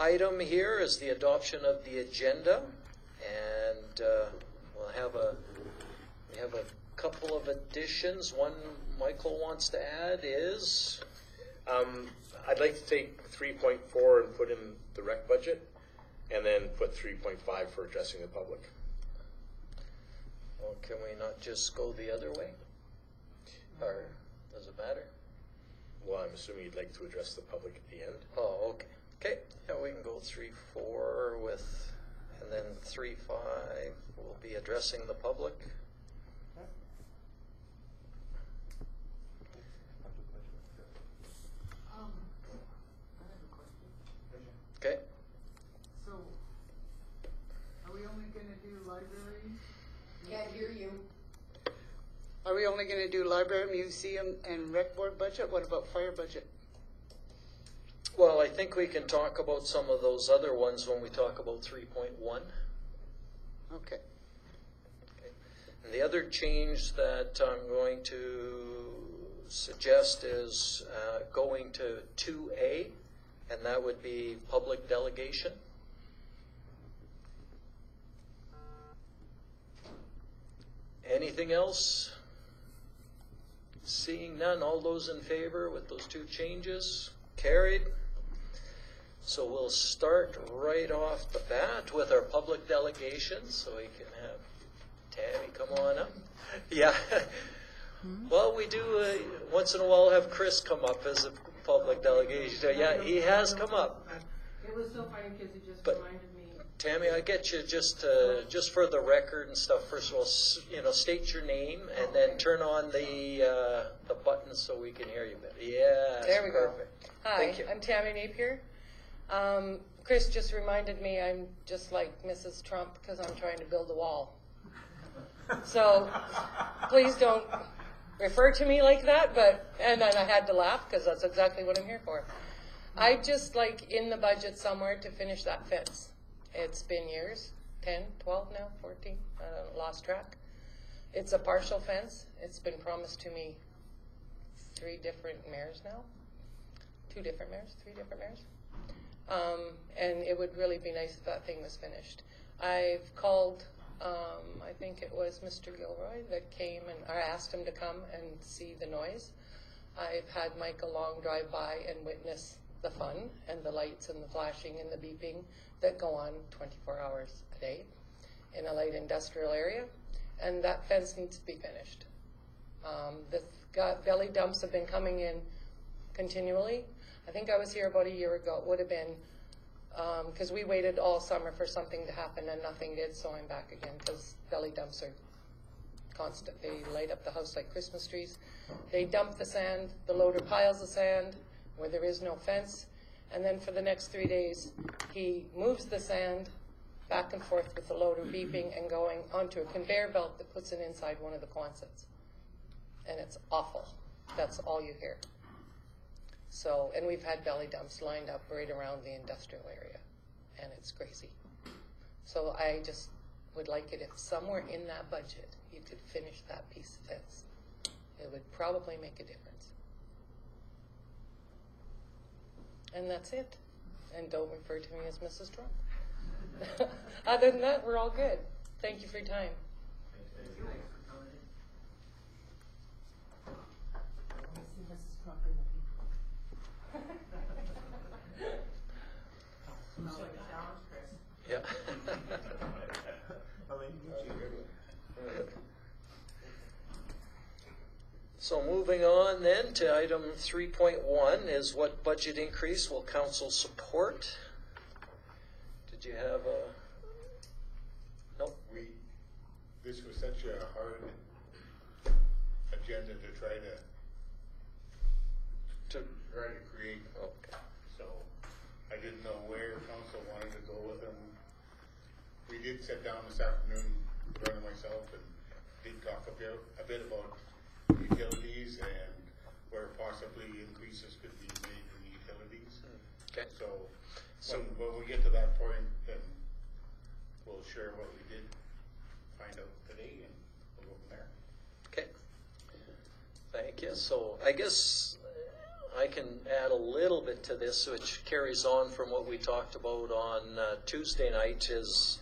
item here is the adoption of the agenda, and we have a couple of additions. One Michael wants to add is I'd like to take 3.4 and put in the rec budget, and then put 3.5 for addressing the public. well, can we not just go the other way? Or does it matter? Well, I'm assuming you'd like to address the public at the end. Oh, okay. Okay, yeah, we can go 3.4 with, and then 3.5 will be addressing the public. Okay. So, are we only gonna do library? Can't hear you. Are we only gonna do library, museum, and rec board budget? What about fire budget? Well, I think we can talk about some of those other ones when we talk about 3.1. Okay. And the other change that I'm going to suggest is going to 2A, and that would be public delegation. Anything else? Seeing none, all those in favor with those two changes? Carried. So we'll start right off the bat with our public delegation, so we can have Tammy come on up. Yeah. Well, we do once in a while have Chris come up as a public delegation. Yeah, he has come up. It was so funny because he just But- reminded me. Tammy, I get you just for the record and stuff. First of all, state your name and then turn on the button so we can hear you better. Yeah, There we go. perfect. Hi, Thank you. I'm Tammy Napier. Chris just reminded me I'm just like Mrs. Trump because I'm trying to build a wall. So please don't refer to me like that, and then I had to laugh because that's exactly what I'm here for. I'd just like in the budget somewhere to finish that fence. It's been years, 10, 12 now, 14, lost track. It's a partial fence. It's been promised to me 3 different mayors now. 2 different mayors, 3 different mayors. And it would really be nice if that thing was finished. I've called, I think it was Mr. Gilroy that came, and I asked him to come and see the noise. I've had Mike Long drive by and witness the fun and the lights and the flashing and the beeping that go on 24 hours a day in a light industrial area. And that fence needs to be finished. The belly dumps have been coming in continually. I think I was here about a year ago. It would have been, because we waited all summer for something to happen and nothing did, so I'm back again because belly dumps are constant. They light up the house like Christmas trees. They dump the sand, the loader piles the sand where there is no fence, and then for the next 3 days, he moves the sand back and forth with the loader beeping and going onto a conveyor belt that puts it inside one of the Quonsets. And it's awful. That's all you hear. So, and we've had belly dumps lined up right around the industrial area, and it's crazy. So I just would like it if somewhere in that budget you could finish that piece of fence. It would probably make a difference. And that's it. And don't refer to me as Mrs. Trump. Other than that, we're all good. Thank you for your time. Yeah. So moving on then to item 3.1 is what budget increase will council support? Did you have a? Nope. This was such a hard agenda to try to create. Okay. So I didn't know where council wanted to go with them. We did sit down this afternoon, Brenda and myself, and did talk a bit about utilities and where possibly increases could be made in utilities. Okay. So when we get to that point, then we'll share what we did find out today, and we'll go from there. Okay. Thank you. So I guess I can add a little bit to this, which carries on from what we talked about on Tuesday night, is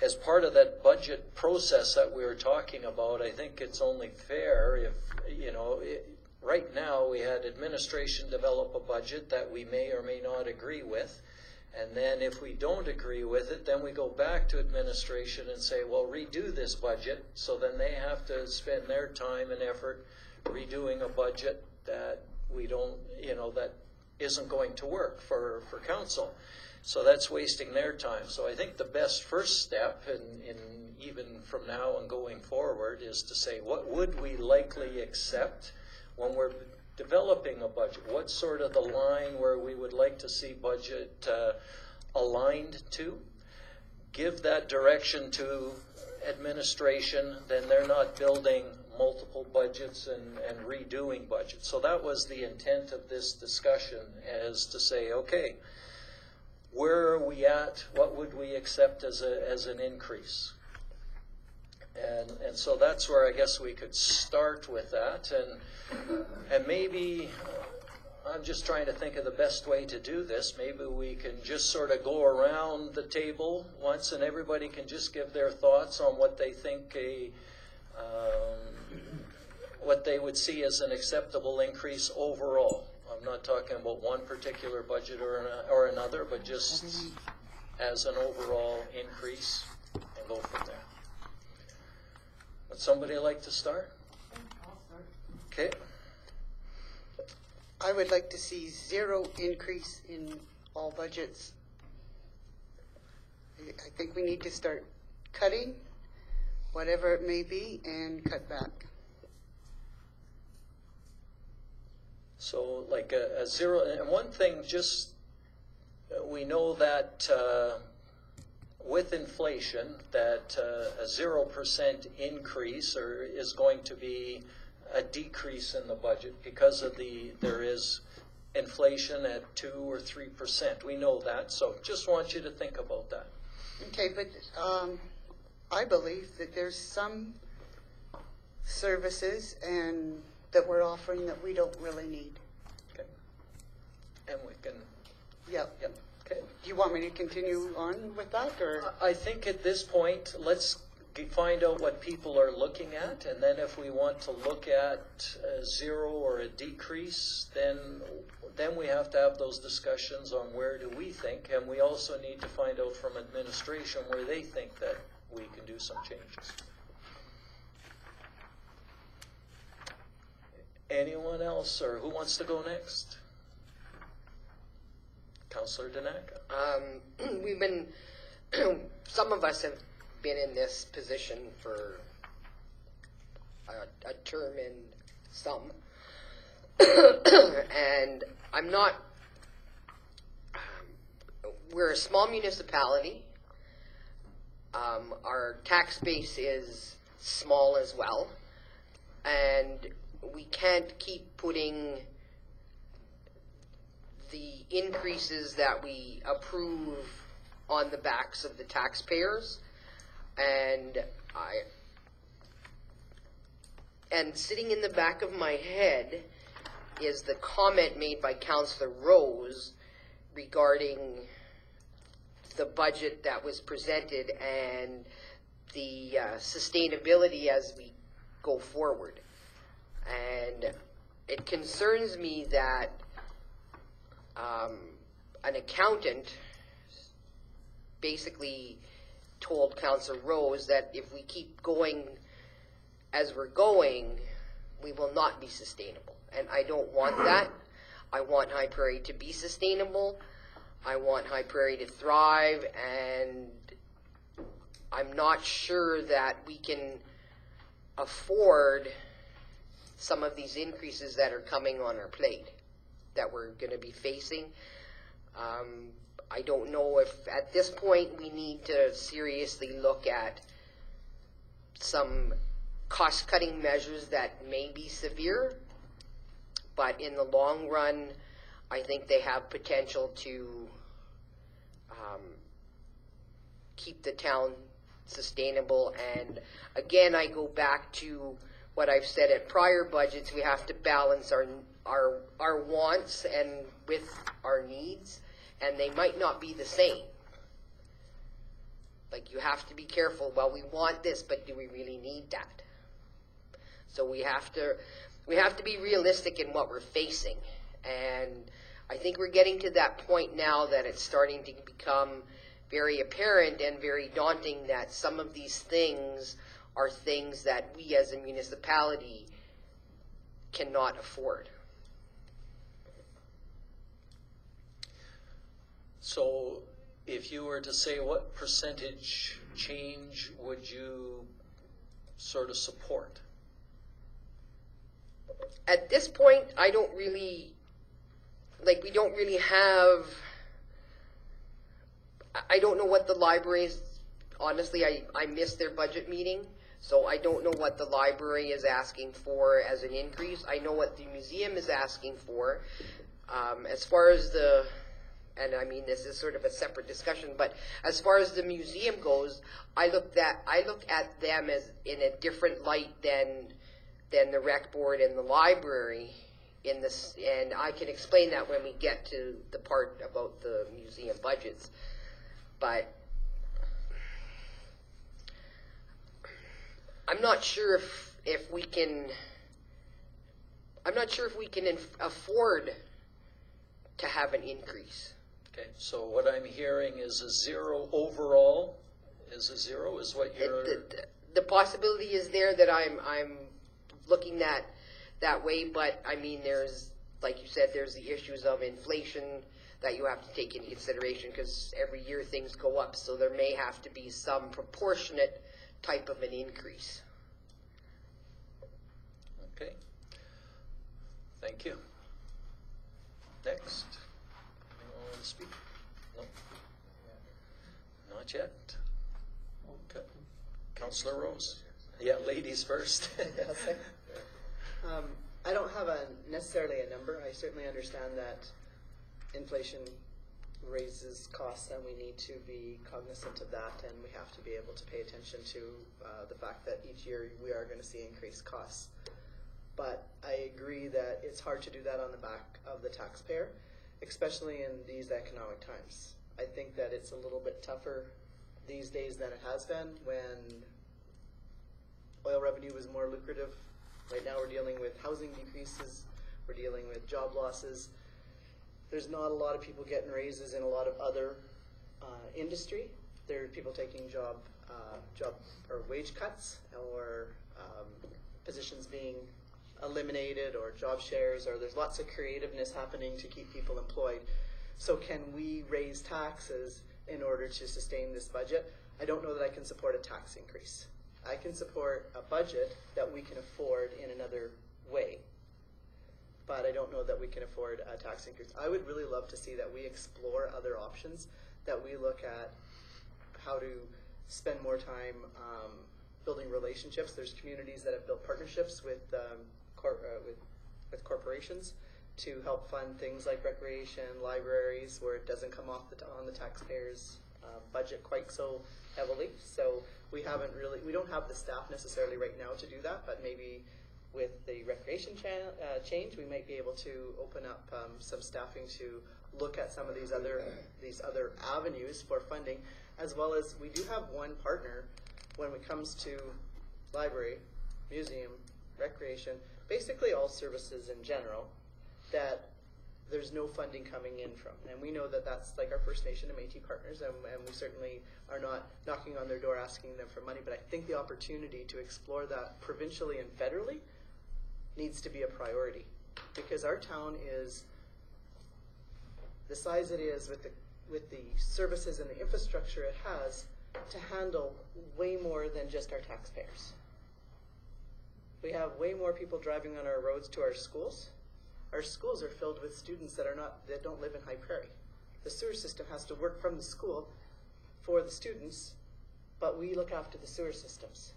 as part of that budget process that we were talking about, I think it's only fair if, right now we had administration develop a budget that we may or may not agree with. And then if we don't agree with it, then we go back to administration and say, well, redo this budget. So then they have to spend their time and effort redoing a budget that we don't, that isn't going to work for council. So that's wasting their time. So I think the best first step, in even from now and going forward, is to say, what would we likely accept when we're developing a budget? What's sort of the line where we would like to see budget aligned to? Give that direction to administration, then they're not building multiple budgets and redoing budgets. So that was the intent of this discussion, as to say, okay, where are we at? What would we accept as an increase? And so that's where I guess we could start with that. And maybe, I'm just trying to think of the best way to do this. Maybe we can just sort of go around the table once and everybody can just give their thoughts on what they think what they would see as an acceptable increase overall. I'm not talking about one particular budget or another, but just as an overall increase, and go from there. Would somebody like to start? I'll start. Okay. I would like to see 0 increase in all budgets. I think we need to start cutting, whatever it may be, and cut back. So like a 0, and one thing, just we know that with inflation, that a 0% increase is going to be a decrease in the budget because of there is inflation at 2 or 3%. We know that, so just want you to think about that. Okay, but I believe that there's some services and that we're offering that we don't really need. Okay. And we can, Yep. yep, okay. Do you want me to continue on with that, or? I think at this point, let's find out what people are looking at, and then if we want to look at a 0 or a decrease, then we have to have those discussions on where do we think, and we also need to find out from administration where they think that we can do some changes. Anyone else, or who wants to go next? Councillor Danaka. We've been, some of us have been in this position for a term in some, and I'm not, we're a small municipality. Our tax base is small as well, and we can't keep putting the increases that we approve on the backs of the taxpayers. And sitting in the back of my head is the comment made by Councillor Rose regarding the budget that was presented and the sustainability as we go forward. And it concerns me that an accountant basically told Councillor Rose that if we keep going as we're going, we will not be sustainable. And I don't want that. I want High Prairie to be sustainable. I want High Prairie to thrive, and I'm not sure that we can afford some of these increases that are coming on our plate that we're going to be facing. I don't know if at this point we need to seriously look at some cost-cutting measures that may be severe, but in the long run, I think they have potential to keep the town sustainable. And again, I go back to what I've said at prior budgets, we have to balance our wants and with our needs, and they might not be the same. Like, you have to be careful. Well, we want this, but do we really need that? So we have to be realistic in what we're facing. And I think we're getting to that point now that it's starting to become very apparent and very daunting that some of these things are things that we as a municipality cannot afford. So if you were to say, what percentage change would you sort of support? At this point, I don't really, we don't really have, I don't know what the libraries, honestly, I missed their budget meeting, so I don't know what the library is asking for as an increase. I know what the museum is asking for. As far as and I mean, this is sort of a separate discussion, but as far as the museum goes, I look at them as in a different light than the rec board and the library in this, and I can explain that when we get to the part about the museum budgets. But I'm not sure if we can afford to have an increase. Okay, so what I'm hearing is a zero overall. Is a zero is what you're... The possibility is there that I'm looking that way, but I mean, there's, like you said, there's the issues of inflation that you have to take into consideration, because every year things go up, so there may have to be some proportionate type of an increase. Okay. Thank you. Next. Anyone want to speak? No? Not yet. Okay. Councillor Rose. Yeah, ladies first. I don't have necessarily a number. I certainly understand that inflation raises costs, and we need to be cognizant of that, and we have to be able to pay attention to the fact that each year we are going to see increased costs. But I agree that it's hard to do that on the back of the taxpayer, especially in these economic times. I think that it's a little bit tougher these days than it has been when oil revenue was more lucrative. Right now we're dealing with housing decreases, we're dealing with job losses. There's not a lot of people getting raises in a lot of other industry. There are people taking job or wage cuts, or positions being eliminated, or job shares, or there's lots of creativeness happening to keep people employed. So can we raise taxes in order to sustain this budget? I don't know that I can support a tax increase. I can support a budget that we can afford in another way, but I don't know that we can afford a tax increase. I would really love to see that we explore other options, that we look at how to spend more time building relationships. There's communities that have built partnerships with corporations to help fund things like recreation, libraries, where it doesn't come off on the taxpayers' budget quite so heavily. So we don't have the staff necessarily right now to do that, but maybe with the recreation change, we might be able to open up some staffing to look at some of these other avenues for funding, as well as we do have one partner when it comes to library, museum, recreation, basically all services in general, that there's no funding coming in from. And we know that that's like our First Nation and Métis partners, and we certainly are not knocking on their door asking them for money, but I think the opportunity to explore that provincially and federally needs to be a priority, because our town is the size it is with the services and the infrastructure it has to handle way more than just our taxpayers. We have way more people driving on our roads to our schools. Our schools are filled with students that don't live in High Prairie. The sewer system has to work from the school for the students, but we look after the sewer systems.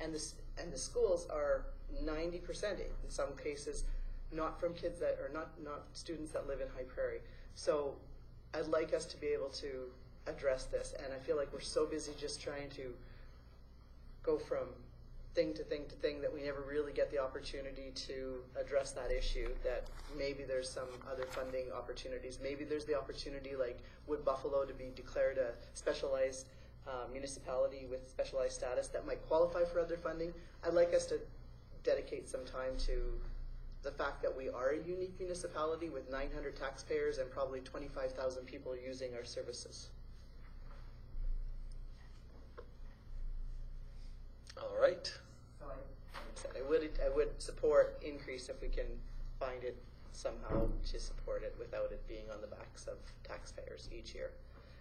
And the schools are 90% in some cases not from kids that are not students that live in High Prairie. So I'd like us to be able to address this, and I feel like we're so busy just trying to go from thing to thing to thing that we never really get the opportunity to address that issue, that maybe there's some other funding opportunities. Maybe there's the opportunity, like Wood Buffalo, to be declared a specialized municipality with specialized status that might qualify for other funding. I'd like us to dedicate some time to the fact that we are a unique municipality with 900 taxpayers and probably 25,000 people using our services. All right. I would support increase if we can find it somehow to support it without it being on the backs of taxpayers each year.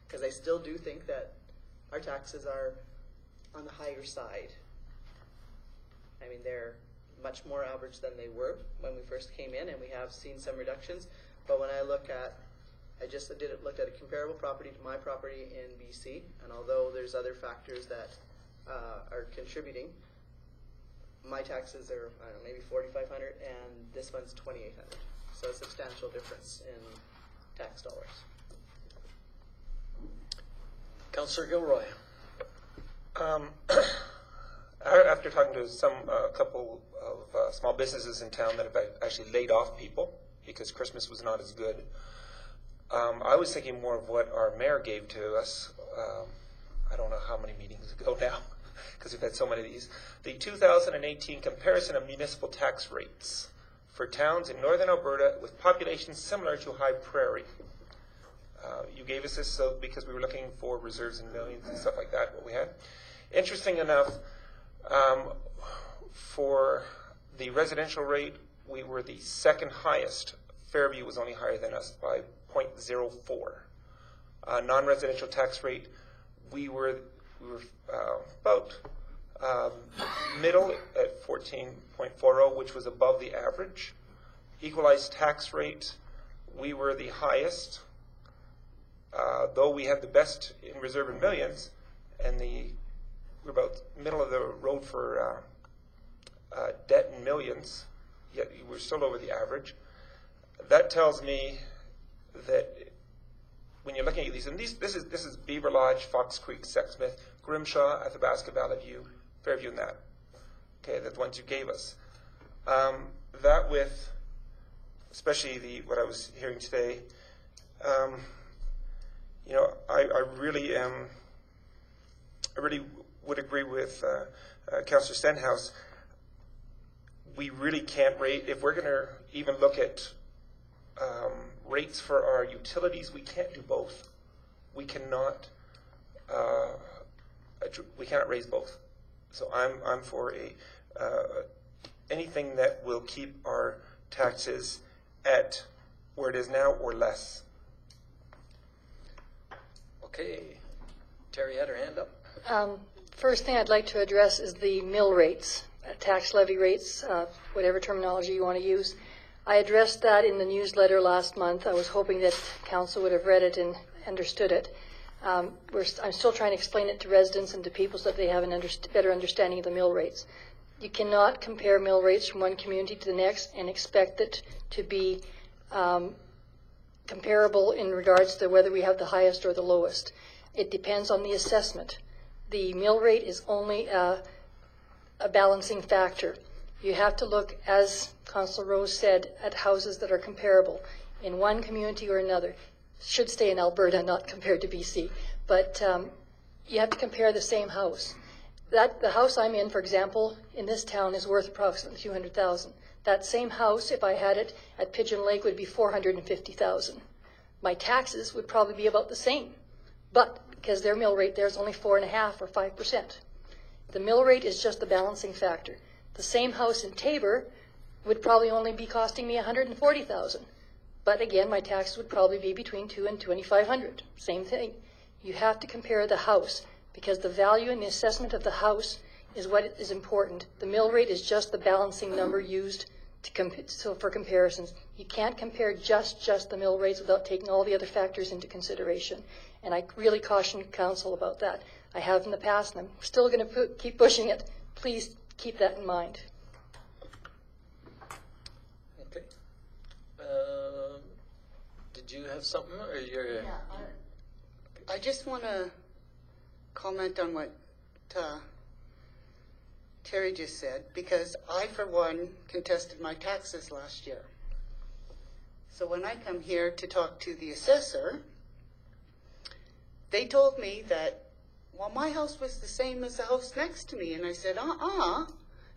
Because I still do think that our taxes are on the higher side. I mean, they're much more average than they were when we first came in, and we have seen some reductions. But when I look at, looked at a comparable property to my property in BC, and although there's other factors that are contributing, my taxes are, I don't know, maybe $4,500, and this one's $2,800. So a substantial difference in tax dollars. Councillor Gilroy. After talking to a couple of small businesses in town that have actually laid off people because Christmas was not as good, I was thinking more of what our mayor gave to us. I don't know how many meetings ago now, because we've had so many of these. The 2018 comparison of municipal tax rates for towns in northern Alberta with populations similar to High Prairie. You gave us this because we were looking for reserves in millions and stuff like that, what we had. Interesting enough, for the residential rate, we were the second highest. Fairview was only higher than us by 0.04. Non-residential tax rate, we were about middle at 14.40, which was above the average. Equalized tax rate, we were the highest, though we had the best in reserve in millions, and we're about middle of the road for debt in millions, yet we're still over the average. That tells me that when you're looking at these, and this is Beaver Lodge, Fox Creek, Sexsmith, Grimshaw, Athabasca, Valley View, Fairview, and that. Okay, that's the ones you gave us. That with, especially what I was hearing today, I really would agree with Councillor Stenhouse. We really can't rate, if we're going to even look at rates for our utilities, we can't do both. We cannot raise both. So I'm for anything that will keep our taxes at where it is now or less. Okay. Terry had her hand up. First thing I'd like to address is the mill rates, tax levy rates, whatever terminology you want to use. I addressed that in the newsletter last month. I was hoping that council would have read it and understood it. I'm still trying to explain it to residents and to people so that they have a better understanding of the mill rates. You cannot compare mill rates from one community to the next and expect it to be comparable in regards to whether we have the highest or the lowest. It depends on the assessment. The mill rate is only a balancing factor. You have to look, as Councillor Rose said, at houses that are comparable in one community or another. Should stay in Alberta, not compared to BC. But you have to compare the same house. The house I'm in, for example, in this town is worth approximately $200,000. That same house, if I had it at Pigeon Lake, would be $450,000. My taxes would probably be about the same, but because their mill rate there is only 4.5% or 5%. The mill rate is just the balancing factor. The same house in Tabor would probably only be costing me $140,000. But again, my taxes would probably be between $2,000 and $2,500. Same thing. You have to compare the house because the value and the assessment of the house is what is important. The mill rate is just the balancing number used for comparisons. You can't compare just the mill rates without taking all the other factors into consideration. And I really caution council about that. I have in the past, and I'm still going to keep pushing it. Please keep that in mind. Okay. Did you have something, or you're? Yeah, I just want to comment on what Terry just said, because I, for one, contested my taxes last year. So when I come here to talk to the assessor, they told me that, well, my house was the same as the house next to me. And I said,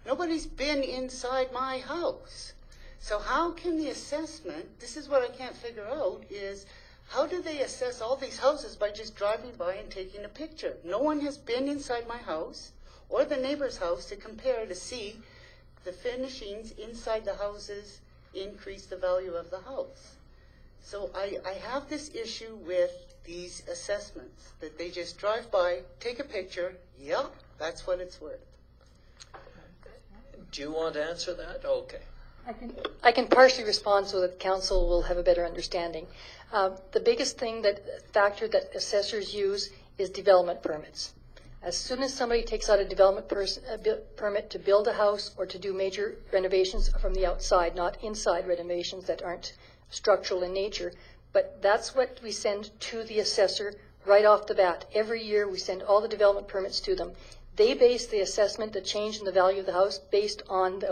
nobody's been inside my house. So how can the assessment, this is what I can't figure out, is how do they assess all these houses by just driving by and taking a picture? No one has been inside my house or the neighbor's house to compare to see the furnishings inside the houses increase the value of the house. So I have this issue with these assessments, that they just drive by, take a picture, yep, that's what it's worth. Do you want to answer that? Okay. I can partially respond so that council will have a better understanding. The biggest factor that assessors use is development permits. As soon as somebody takes out a development permit to build a house or to do major renovations from the outside, not inside renovations that aren't structural in nature, but that's what we send to the assessor right off the bat. Every year we send all the development permits to them. They base the assessment, the change in the value of the house, based on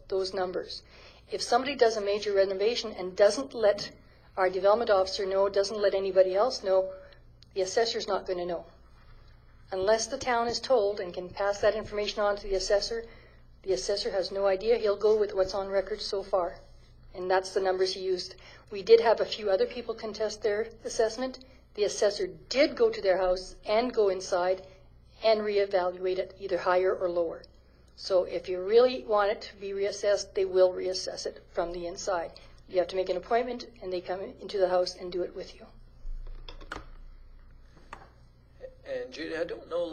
those numbers. If somebody does a major renovation and doesn't let our development officer know, doesn't let anybody else know, the assessor's not going to know. Unless the town is told and can pass that information on to the assessor has no idea. He'll go with what's on record so far. And that's the numbers he used. We did have a few other people contest their assessment. The assessor did go to their house and go inside and reevaluate it, either higher or lower. So if you really want it to be reassessed, they will reassess it from the inside. You have to make an appointment, and they come into the house and do it with you. And Judy, I don't know,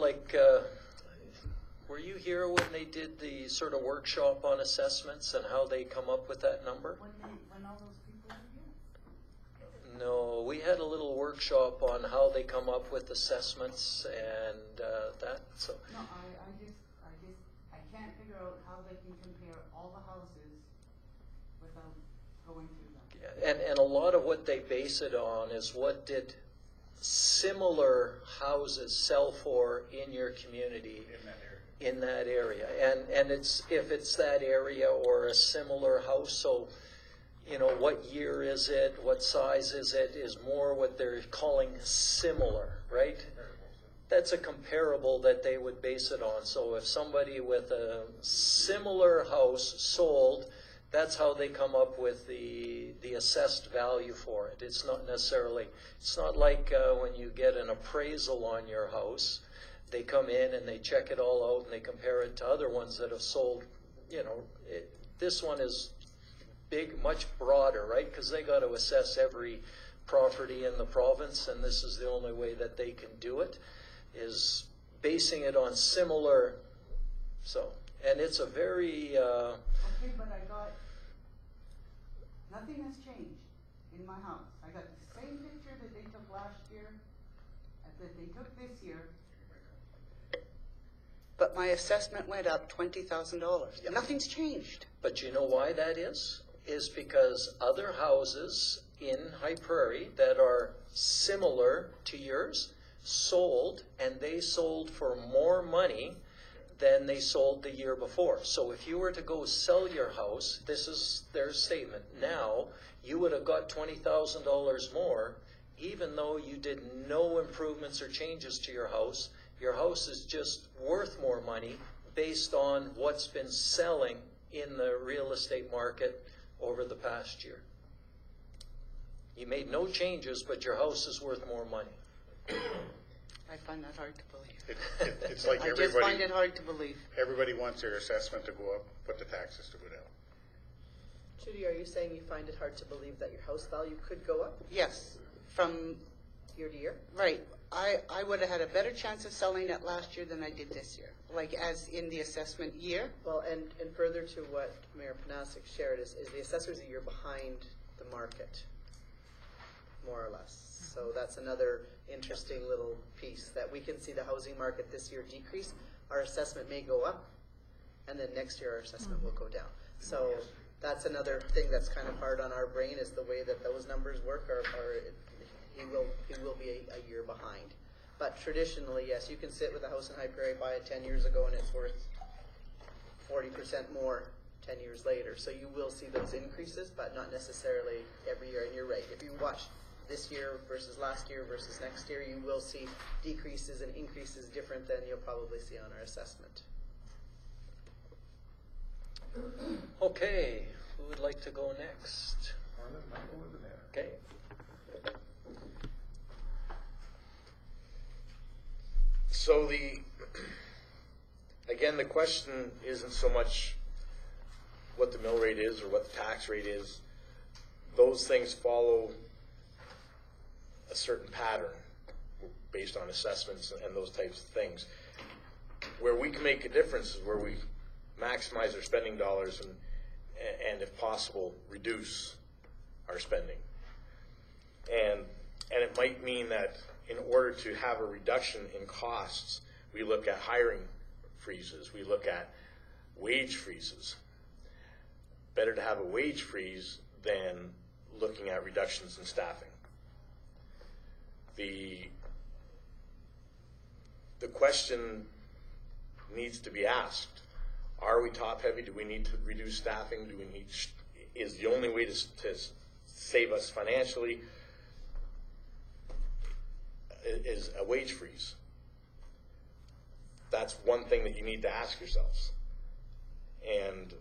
were you here when they did the sort of workshop on assessments and how they come up with that number? When all those people were here? No, we had a little workshop on how they come up with assessments and that. So No, I can't figure out how they can compare all the houses without going through them. and a lot of what they base it on is what did similar houses sell for in your community in that area. And it's if it's that area or a similar house, so what year is it, what size is it, is more what they're calling similar, right? That's a comparable that they would base it on. So if somebody with a similar house sold, that's how they come up with the assessed value for it. It's not like when you get an appraisal on your house, they come in and they check it all out and they compare it to other ones that have sold. This one is big, much broader, right? Because they got to assess every property in the province, and this is the only way that they can do it, is basing it on similar. So, and it's a very Okay, but nothing has changed in my house. I got the same picture that they took last year, that they took this year. But my assessment went up $20,000. Yeah. Nothing's changed. But you know why that is? Is because other houses in High Prairie that are similar to yours sold, and they sold for more money than they sold the year before. So if you were to go sell your house, this is their statement, now you would have got $20,000 more, even though you did no improvements or changes to your house. Your house is just worth more money based on what's been selling in the real estate market over the past year. You made no changes, but your house is worth more money. I find that hard to believe. It's like I just find it hard to believe. everybody wants their assessment to go up, but the taxes to go down. Judy, are you saying you find it hard to believe that your house value could go up Yes, from year to year? right. I would have had a better chance of selling it last year than I did this year, like as in the assessment year. Well, and further to what Mayor Panasic shared is the assessor's a year behind the market, more or less. So that's another interesting little piece, that we can see the housing market this year decrease. Our assessment may go up, and then next year our assessment will go down. So that's another thing that's kind of hard on our brain, is the way that those numbers work. He will be a year behind. But traditionally, yes, you can sit with a house in High Prairie, buy it 10 years ago, and it's worth 40% more 10 years later. So you will see those increases, but not necessarily every year. And you're right. If you watch this year versus last year versus next year, you will see decreases and increases different than you'll probably see on our assessment. Okay, who would like to go next? Okay. So again, the question isn't so much what the mill rate is or what the tax rate is. Those things follow a certain pattern based on assessments and those types of things. Where we can make a difference is where we maximize our spending dollars and if possible, reduce our spending. And it might mean that in order to have a reduction in costs, we look at hiring freezes, we look at wage freezes. Better to have a wage freeze than looking at reductions in staffing. The question needs to be asked. Are we top heavy? Do we need to reduce staffing? Is the only way to save us financially is a wage freeze? That's one thing that you need to ask yourselves. And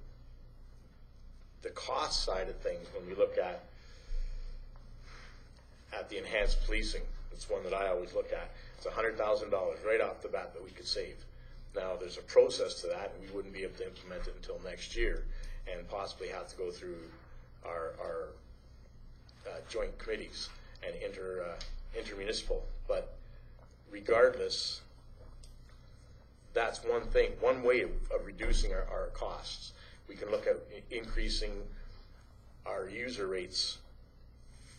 the cost side of things, when we look at the enhanced policing, it's one that I always look at. It's $100,000 right off the bat that we could save. Now, there's a process to that, and we wouldn't be able to implement it until next year, and possibly have to go through our joint committees and intermunicipal. But regardless, that's one thing, one way of reducing our costs. We can look at increasing our user rates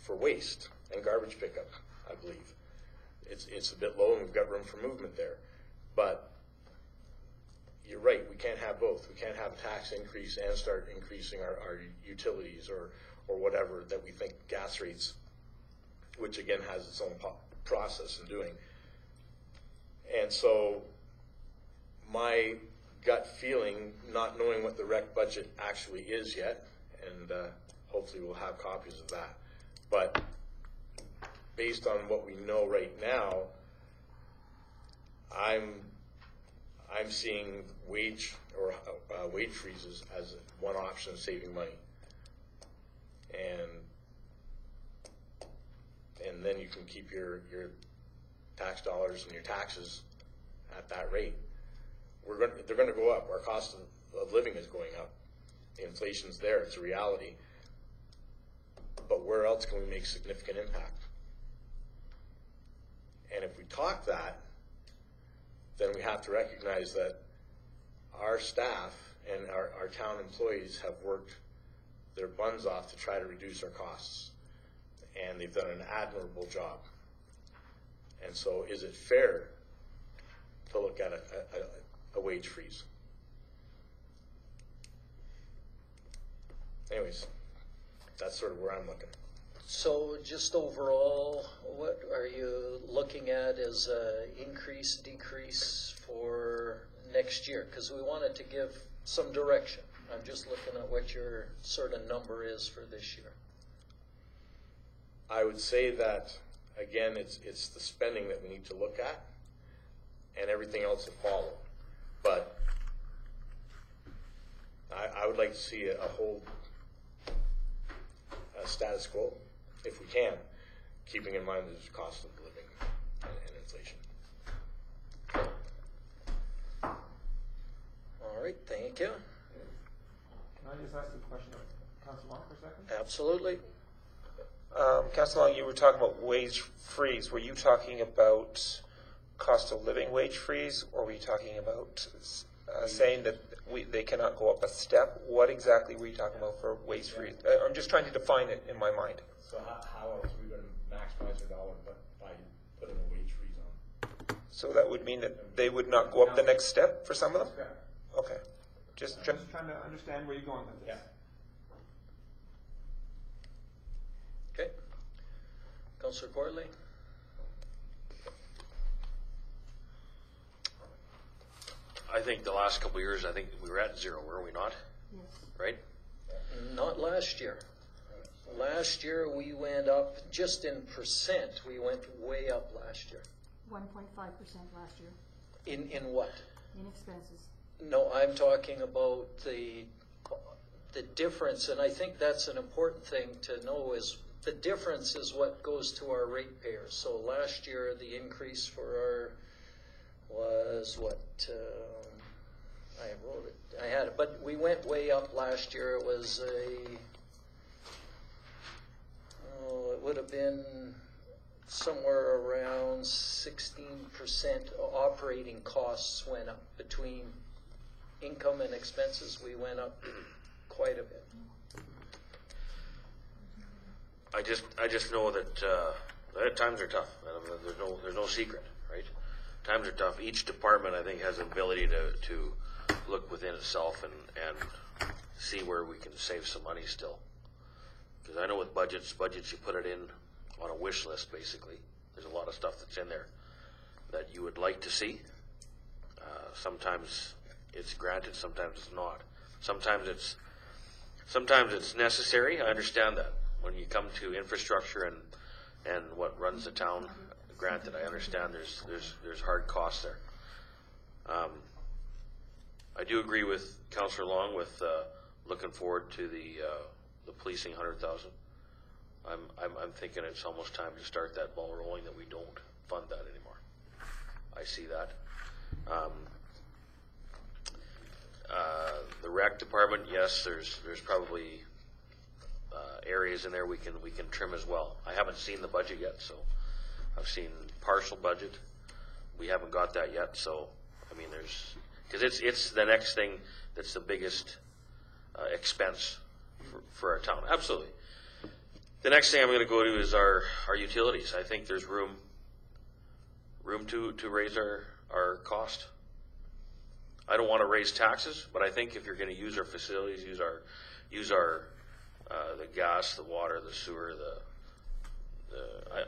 for waste and garbage pickup, I believe. It's a bit low, and we've got room for movement there. But you're right, we can't have both. We can't have a tax increase and start increasing our utilities or whatever that we think gas rates, which again has its own process in doing. And so my gut feeling, not knowing what the rec budget actually is yet, and hopefully we'll have copies of that, but based on what we know right now, I'm seeing wage freezes as one option of saving money, and then you can keep your tax dollars and your taxes at that rate. They're going to go up. Our cost of living is going up. The inflation's there. It's a reality. But where else can we make significant impact? And if we talk that, then we have to recognize that our staff and our town employees have worked their buns off to try to reduce our costs. And they've done an admirable job. And so is it fair to look at a wage freeze? Anyways, that's sort of where I'm looking. So just overall, what are you looking at as an increase, decrease for next year? Because we wanted to give some direction. I'm just looking at what your sort of number is for this year. I would say that, again, it's the spending that we need to look at, and everything else will follow. But I would like to see a whole status quo, if we can, keeping in mind the cost of living and inflation. All right, thank you. Can I just ask a question of Councilor Long for a second? Absolutely. Councilor Long, you were talking about wage freeze. Were you talking about cost of living wage freeze, or were you talking about saying that they cannot go up a step? What exactly were you talking about for wage freeze? I'm just trying to define it in my mind. So how else are we going to maximize our dollar but by putting a wage freeze on? So that would mean that they would not go up the next step for some of them? Okay. Just trying to understand where you're going with this. Yeah. Okay. Councillor Corley? I think the last couple of years, I think we were at zero, were we not? Yes. Right? Not last year. Last year we went up, just in percent, we went way up last year. 1.5% last year In what? in expenses. No, I'm talking about the difference, and I think that's an important thing to know, is the difference is what goes to our ratepayers. So last year, the increase for our was what, I wrote it, I had it, but we went way up last year. It was it would have been somewhere around 16% operating costs went up. Between income and expenses, we went up quite a bit. I just know that times are tough. There's no secret, right? Times are tough. Each department, I think, has the ability to look within itself and see where we can save some money still. Because I know with budgets you put it in on a wish list, basically. There's a lot of stuff that's in there that you would like to see. Sometimes it's granted, sometimes it's not. Sometimes it's necessary. I understand that. When you come to infrastructure and what runs the town, granted, I understand there's hard costs there. I do agree with Councillor Long with looking forward to the policing 100,000. I'm thinking it's almost time to start that ball rolling, that we don't fund that anymore. I see that. The rec department, yes, there's probably areas in there we can trim as well. I haven't seen the budget yet, so I've seen partial budget. We haven't got that yet, so I mean, because it's the next thing that's the biggest expense for our town. Absolutely. The next thing I'm going to go to is our utilities. I think there's room to raise our cost. I don't want to raise taxes, but I think if you're going to use our facilities, use our the gas, the water, the sewer,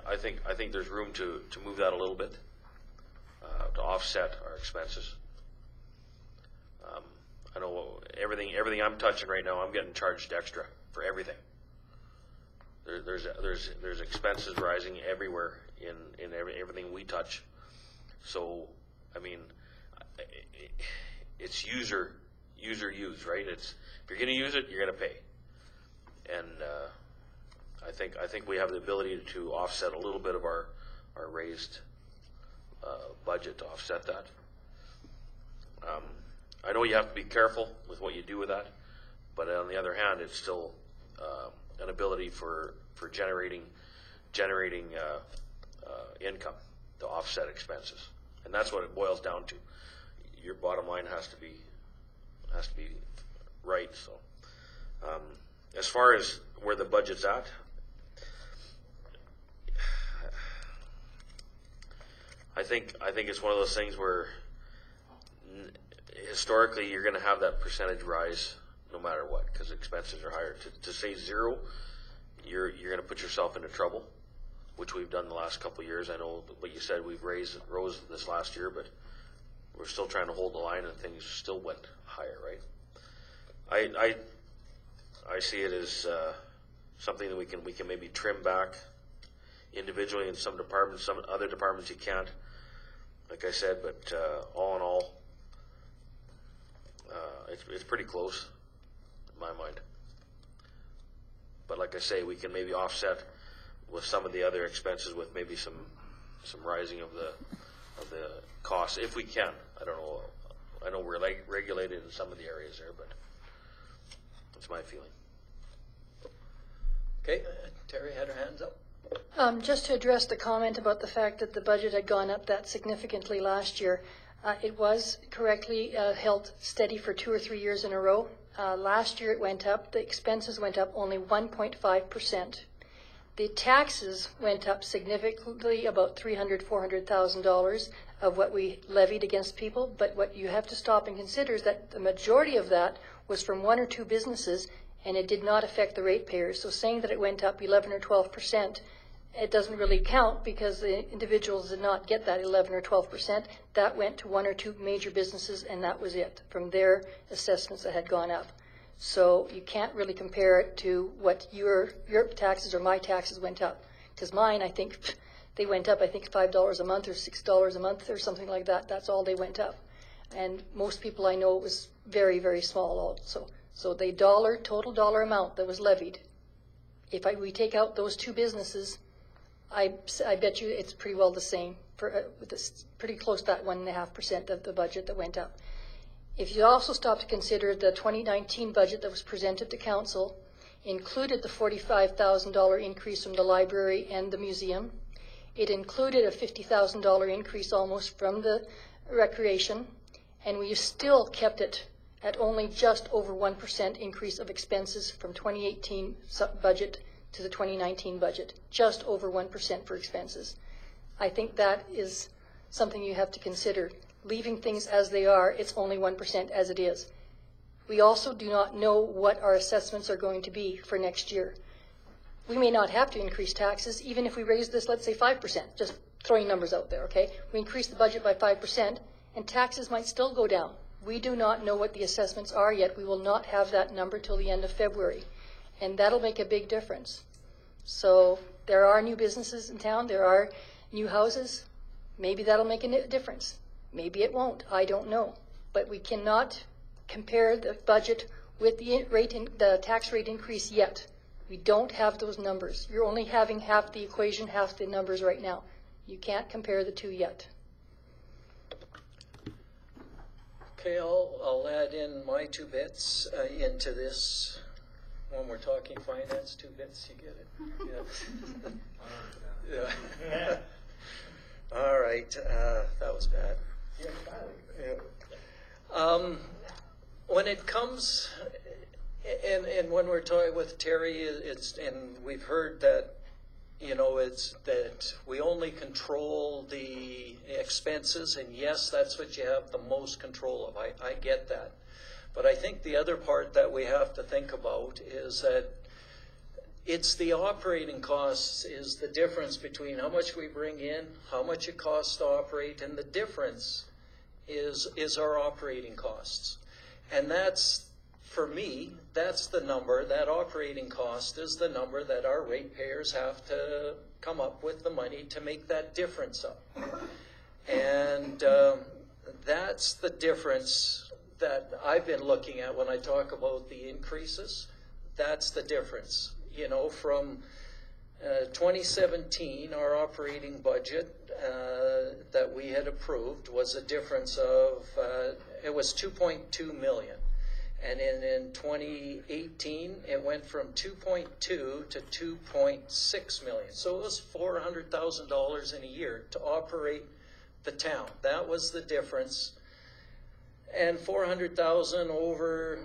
I think there's room to move that a little bit to offset our expenses. I know everything I'm touching right now, I'm getting charged extra for everything. There's expenses rising everywhere in everything we touch. So, I mean, it's user use, right? It's if you're going to use it, you're going to pay. And I think we have the ability to offset a little bit of our raised budget to offset that. I know you have to be careful with what you do with that, but on the other hand, it's still an ability for generating income to offset expenses, and that's what it boils down to. Your bottom line has to be right. So, as far as where the budget's at, I think it's one of those things where historically you're going to have that percentage rise no matter what, because expenses are higher. To say zero, you're going to put yourself into trouble, which we've done the last couple of years. I know what you said, we've rose this last year, but we're still trying to hold the line, and things still went higher, right? I see it as something that we can maybe trim back individually in some departments. Some other departments you can't, like I said. But all in all, it's pretty close in my mind. But like I say, we can maybe offset with some of the other expenses with maybe some rising of the costs if we can. I don't know. I know we're regulated in some of the areas there, but that's my feeling. Okay, Terry had her hands up. Just to address the comment about the fact that the budget had gone up that significantly last year, it was correctly held steady for 2 or 3 years in a row. Last year it went up. The expenses went up only 1.5%. The taxes went up significantly, about $300,000, $400,000 of what we levied against people. But what you have to stop and consider is that the majority of that was from 1 or 2 businesses, and it did not affect the ratepayers. So saying that it went up 11 or 12% it doesn't really count because the individuals did not get that 11 or 12%. That went to one or two major businesses, and that was it from their assessments that had gone up. So you can't really compare it to what your taxes or my taxes went up. Because mine, I think, they went up, I think, $5 a month or $6 a month or something like that. That's all they went up. And most people I know, it was very, very small also. So the total dollar amount that was levied, if we take out those two businesses, I bet you it's pretty well the same, pretty close to that 1.5% of the budget that went up. If you also stop to consider the 2019 budget that was presented to council, included the $45,000 increase from the library and the museum. It included a $50,000 increase almost from the recreation, and we still kept it at only just over 1% increase of expenses from 2018 budget to the 2019 budget, just over 1% for expenses. I think that is something you have to consider. Leaving things as they are, it's only 1% as it is. We also do not know what our assessments are going to be for next year. We may not have to increase taxes, even if we raise this, let's say 5%, just throwing numbers out there, okay? We increase the budget by 5%, and taxes might still go down. We do not know what the assessments are yet. We will not have that number till the end of February, and that'll make a big difference. So there are new businesses in town, there are new houses. Maybe that'll make a difference. Maybe it won't, I don't know. But we cannot compare the budget with the tax rate increase yet. We don't have those numbers. You're only having half the equation, half the numbers right now. You can't compare the two yet. Okay, I'll add in my 2 bits into this. When we're talking finance, 2 bits, you get it? Yeah. Yeah. All right, that was bad. Yeah. When it comes, and when we're talking with Terry, and we've heard that, it's that we only control the expenses, and yes, that's what you have the most control of. I get that. But I think the other part that we have to think about is that it's the operating costs is the difference between how much we bring in, how much it costs to operate, and the difference is our operating costs. And that's, for me, that's the number, that operating cost is the number that our ratepayers have to come up with the money to make that difference up. And that's the difference that I've been looking at when I talk about the increases. That's the difference. From 2017, our operating budget that we had approved was a difference of, it was 2.2 million. And in 2018, it went from 2.2 to 2.6 million. So it was $400,000 in a year to operate the town. That was the difference. And 400,000 over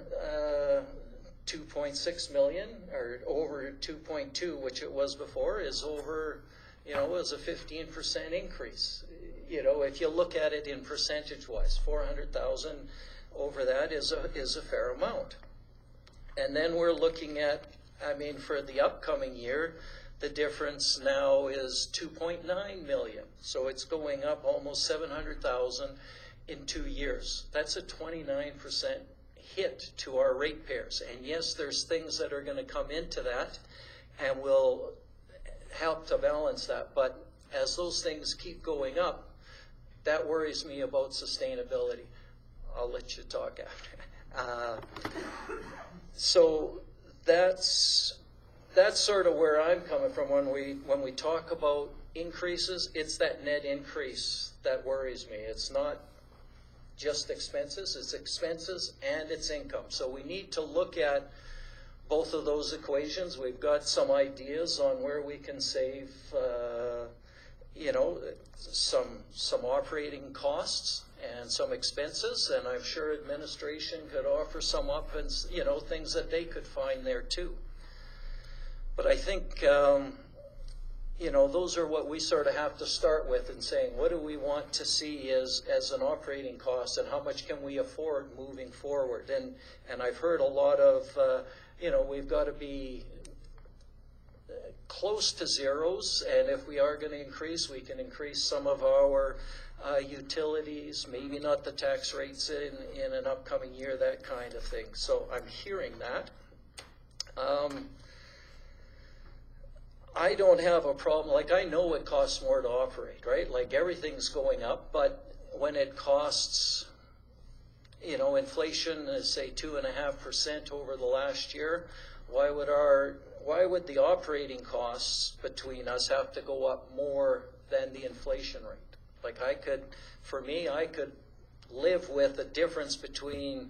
2.6 million, or over 2.2, which it was before, is over, was a 15% increase. If you look at it in percentage-wise, 400,000 over that is a fair amount. And then we're looking at, for the upcoming year, the difference now is 2.9 million. So it's going up almost 700,000 in 2 years. That's a 29% hit to our ratepayers. And yes, there's things that are going to come into that and will help to balance that. But as those things keep going up, that worries me about sustainability. I'll let you talk after. So that's sort of where I'm coming from when we talk about increases. It's that net increase that worries me. It's not just expenses, it's expenses and it's income. So we need to look at both of those equations. We've got some ideas on where we can save, some operating costs and some expenses, and I'm sure administration could offer some up and, things that they could find there too. But I think, those are what we sort of have to start with and saying, what do we want to see as an operating cost and how much can we afford moving forward? And I've heard a lot of, we've got to be close to zeros, and if we are going to increase, we can increase some of our utilities, maybe not the tax rates in an upcoming year, that kind of thing. So I'm hearing that. I don't have a problem, like I know it costs more to operate, right? Like everything's going up, but when it costs, you know, inflation is say 2.5% over the last year, why would the operating costs between us have to go up more than the inflation rate? Like I could live with the difference between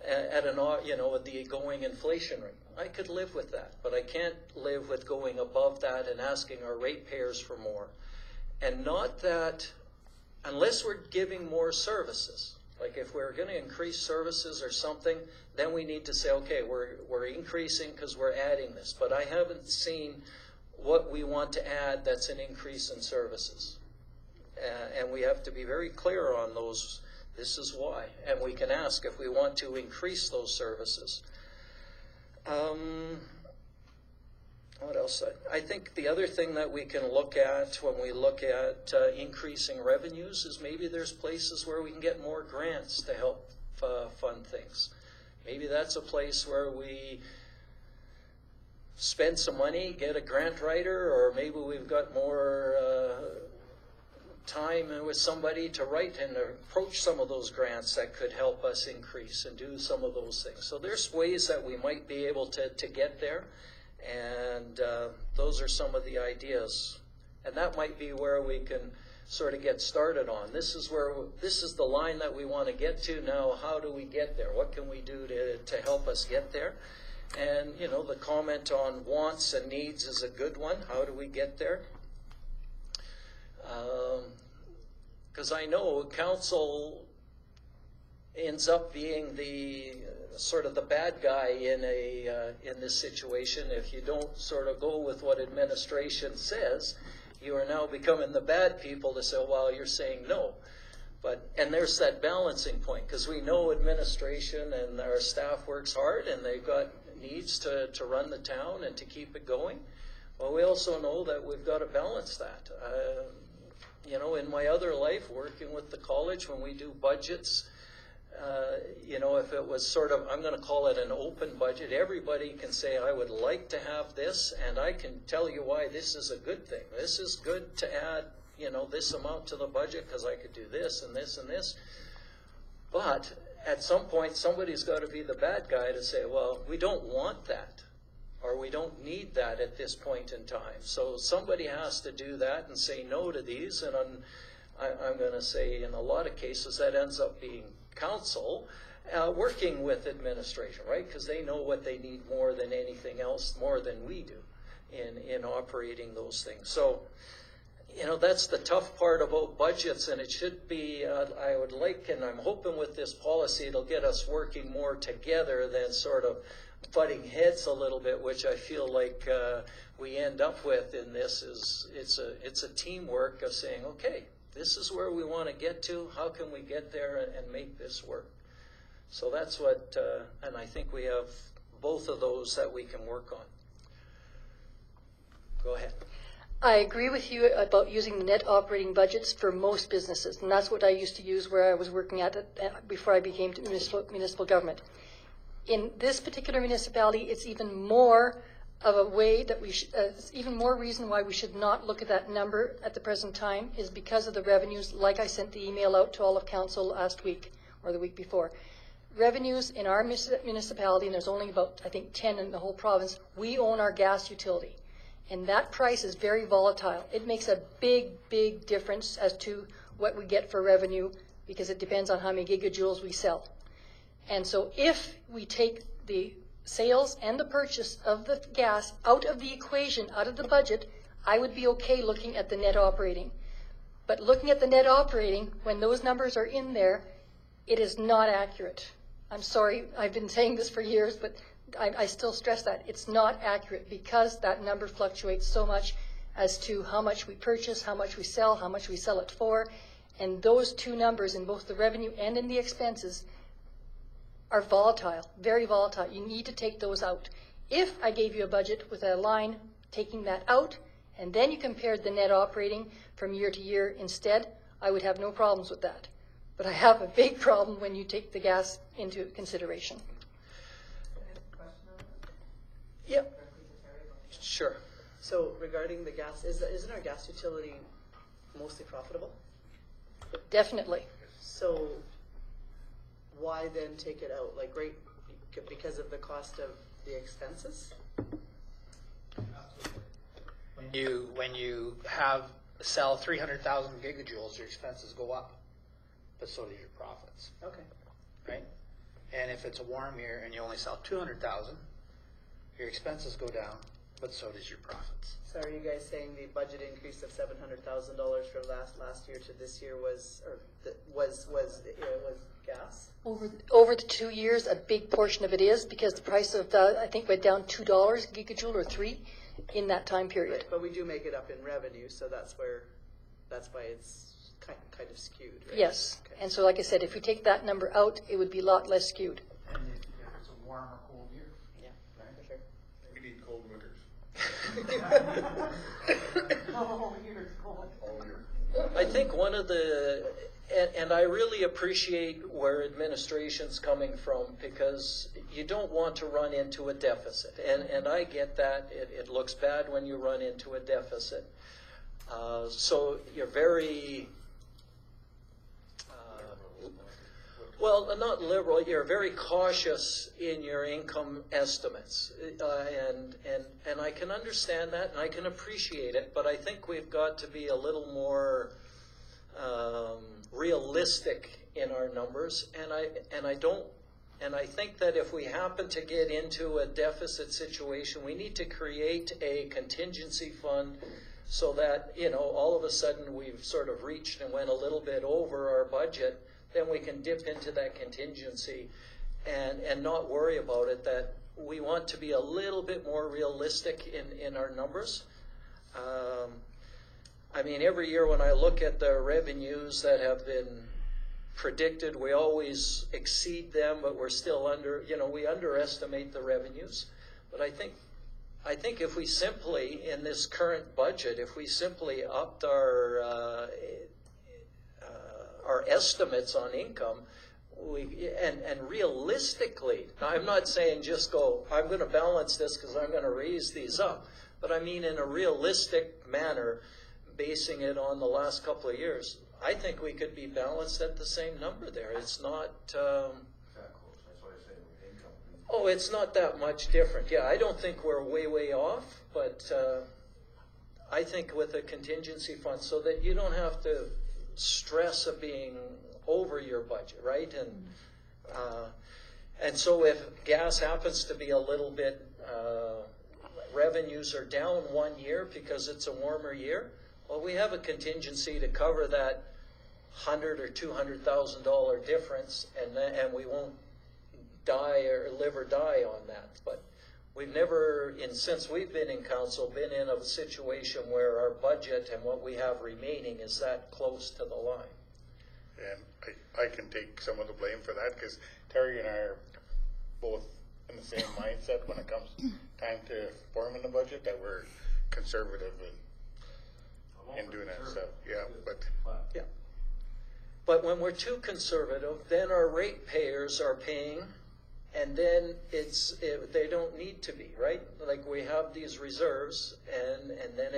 the going inflation rate. I could live with that, but I can't live with going above that and asking our ratepayers for more. And not that, unless we're giving more services, like if we're going to increase services or something, then we need to say, okay, we're increasing because we're adding this. But I haven't seen what we want to add that's an increase in services. And we have to be very clear on those. This is why. And we can ask if we want to increase those services. What else? I think the other thing that we can look at when we look at increasing revenues is maybe there's places where we can get more grants to help fund things. Maybe that's a place where we spend some money, get a grant writer, or maybe we've got more time with somebody to write and approach some of those grants that could help us increase and do some of those things. So there's ways that we might be able to get there, and those are some of the ideas. And that might be where we can sort of get started on. This is the line that we want to get to now. How do we get there? What can we do to help us get there? And, you know, the comment on wants and needs is a good one. How do we get there? Because I know council ends up being the sort of the bad guy in this situation. If you don't sort of go with what administration says, you are now becoming the bad people to say, well, you're saying no. And there's that balancing point, because we know administration and our staff works hard and they've got needs to run the town and to keep it going. Well, we also know that we've got to balance that. You know, in my other life, working with the college, when we do budgets, you know, if it was sort of, I'm going to call it an open budget, everybody can say, I would like to have this, and I can tell you why this is a good thing. This is good to add, you know, this amount to the budget because I could do this and this and this. But at some point, somebody's got to be the bad guy to say, well, we don't want that, or we don't need that at this point in time. So somebody has to do that and say no to these, and I'm going to say in a lot of cases that ends up being council working with administration, right? Because they know what they need more than anything else, more than we do in operating those things. So, you know, that's the tough part about budgets, and it should be, I would like, and I'm hoping with this policy it'll get us working more together than sort of butting heads a little bit, which I feel like we end up with in this. It's a teamwork of saying, okay, this is where we want to get to. How can we get there and make this work? So that's what, and I think we have both of those that we can work on. Go ahead. I agree with you about using the net operating budgets for most businesses, and that's what I used to use where I was working at before I became municipal government. In this particular municipality, it's even more of a way that it's even more reason why we should not look at that number at the present time is because of the revenues, like I sent the email out to all of council last week or the week before. Revenues in our municipality, and there's only about, I think, 10 in the whole province, we own our gas utility. And that price is very volatile. It makes a big, big difference as to what we get for revenue because it depends on how many gigajoules we sell. And so if we take the sales and the purchase of the gas out of the equation, out of the budget, I would be okay looking at the net operating. But looking at the net operating, when those numbers are in there, it is not accurate. I'm sorry, I've been saying this for years, but I still stress that. It's not accurate because that number fluctuates so much as to how much we purchase, how much we sell it for. And those two numbers in both the revenue and in the expenses are volatile, very volatile. You need to take those out. If I gave you a budget with a line taking that out, and then you compared the net operating from year to year instead, I would have no problems with that. But I have a big problem when you take the gas into consideration. Yep. Sure. So regarding the gas, isn't our gas utility mostly profitable? Definitely. So why then take it out? Like, right, because of the cost of the expenses? When you sell 300,000 gigajoules, your expenses go up, but so do your profits, Okay. right? And if it's a warm year and you only sell 200,000, your expenses go down, but so does your profits. So are you guys saying the budget increase of $700,000 from last year to this year was gas? Over the 2 years, a big portion of it is because the price of, I think, went down $2 a gigajoule or $3 in that time period. But we do make it up in revenue, so that's why it's kind of skewed, right? Yes. Okay. And so, like I said, if we take that number out, it would be a lot less skewed. And if it's a warm or cold year. Yeah, for sure. We need cold winters. Oh, here's cold. All year. I think one of the, and I really appreciate where administration's coming from, because you don't want to run into a deficit. And I get that. It looks bad when you run into a deficit. So you're very, well, not liberal, you're very cautious in your income estimates. And I can understand that and I can appreciate it, but I think we've got to be a little more realistic in our numbers. And I think that if we happen to get into a deficit situation, we need to create a contingency fund so that, all of a sudden we've sort of reached and went a little bit over our budget. Then we can dip into that contingency and not worry about it. That we want to be a little bit more realistic in our numbers. I mean, every year when I look at the revenues that have been predicted, we always exceed them, but we're still we underestimate the revenues. But I think if we simply, in this current budget, if we simply upped our estimates on income, and realistically, now I'm not saying just go, I'm going to balance this because I'm going to raise these up, but I mean in a realistic manner, basing it on the last couple of years, I think we could be balanced at the same number there. It's not, it's not that much different. Yeah, I don't think we're way off, but I think with a contingency fund, so that you don't have to stress of being over your budget, right? And so if gas happens to be a little bit, revenues are down 1 year because it's a warmer year, well, we have a contingency to cover that $100,000 or $200,000 difference, and we won't die or live or die on that. But we've never, since we've been in council, been in a situation where our budget and what we have remaining is that close to the line. And I can take some of the blame for that, because Terry and I are both in the same mindset when it comes time to forming the budget, that we're conservative in doing that stuff. Yeah. But when we're too conservative, then our ratepayers are paying, and then they don't need to be, right? Like, we have these reserves, and then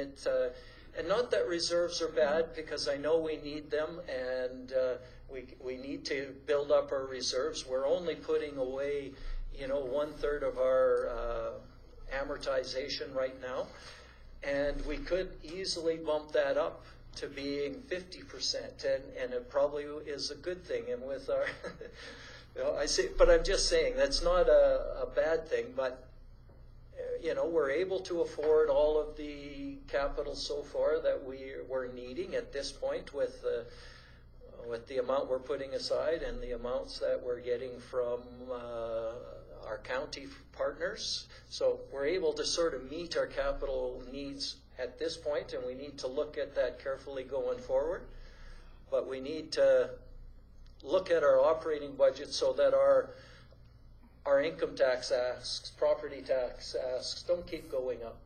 and not that reserves are bad, because I know we need them, and we need to build up our reserves. We're only putting away, 1/3 of our amortization right now, and we could easily bump that up to being 50%, and it probably is a good thing. And with our, but I'm just saying that's not a bad thing. But we're able to afford all of the capital so far that we're needing at this point with the amount we're putting aside and the amounts that we're getting from our county partners. So we're able to sort of meet our capital needs at this point, and we need to look at that carefully going forward. But we need to look at our operating budget so that our income tax asks, property tax asks, don't keep going up.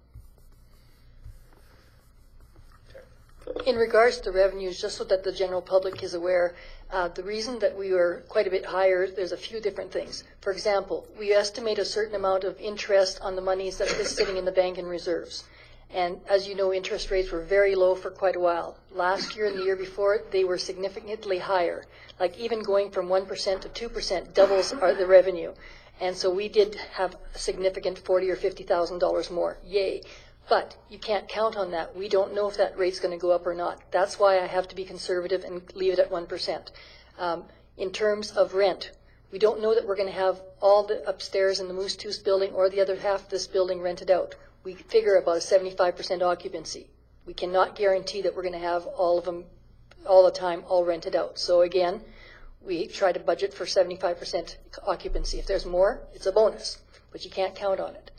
In regards to revenues, just so that the general public is aware, the reason that we were quite a bit higher, there's a few different things. For example, we estimate a certain amount of interest on the monies that is sitting in the bank in reserves. And as you know, interest rates were very low for quite a while. Last year and the year before, they were significantly higher. Like even going from 1% to 2% doubles the revenue. And so we did have a significant $40,000 or $50,000 more. Yay. But you can't count on that. We don't know if that rate's going to go up or not. That's why I have to be conservative and leave it at 1%. In terms of rent, we don't know that we're going to have all the upstairs in the Moose Tooth building or the other half of this building rented out. We figure about a 75% occupancy. We cannot guarantee that we're going to have all of them all the time all rented out. So again, we try to budget for 75% occupancy. If there's more, it's a bonus, but you can't count on it.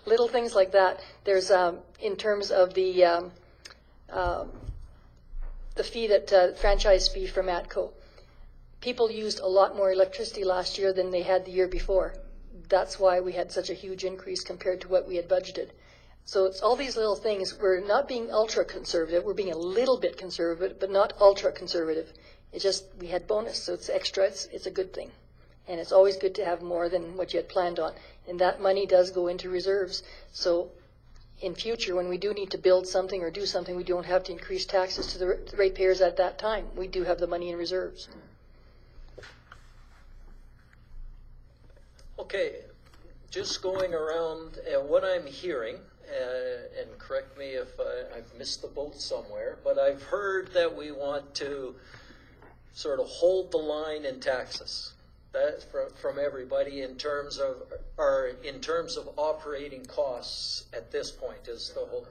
Little things like that. There's in terms of the fee that franchise fee from ATCO. People used a lot more electricity last year than they had the year before. That's why we had such a huge increase compared to what we had budgeted. So it's all these little things. We're not being ultra conservative. We're being a little bit conservative, but not ultra conservative. It's just we had bonus, so it's extra. It's a good thing. And it's always good to have more than what you had planned on. And that money does go into reserves. So in future, when we do need to build something or do something, we don't have to increase taxes to the ratepayers at that time. We do have the money in reserves. Okay, just going around, what I'm hearing, and correct me if I've missed the boat somewhere, but I've heard that we want to sort of hold the line in taxes. That from everybody in terms of operating costs at this point is the whole.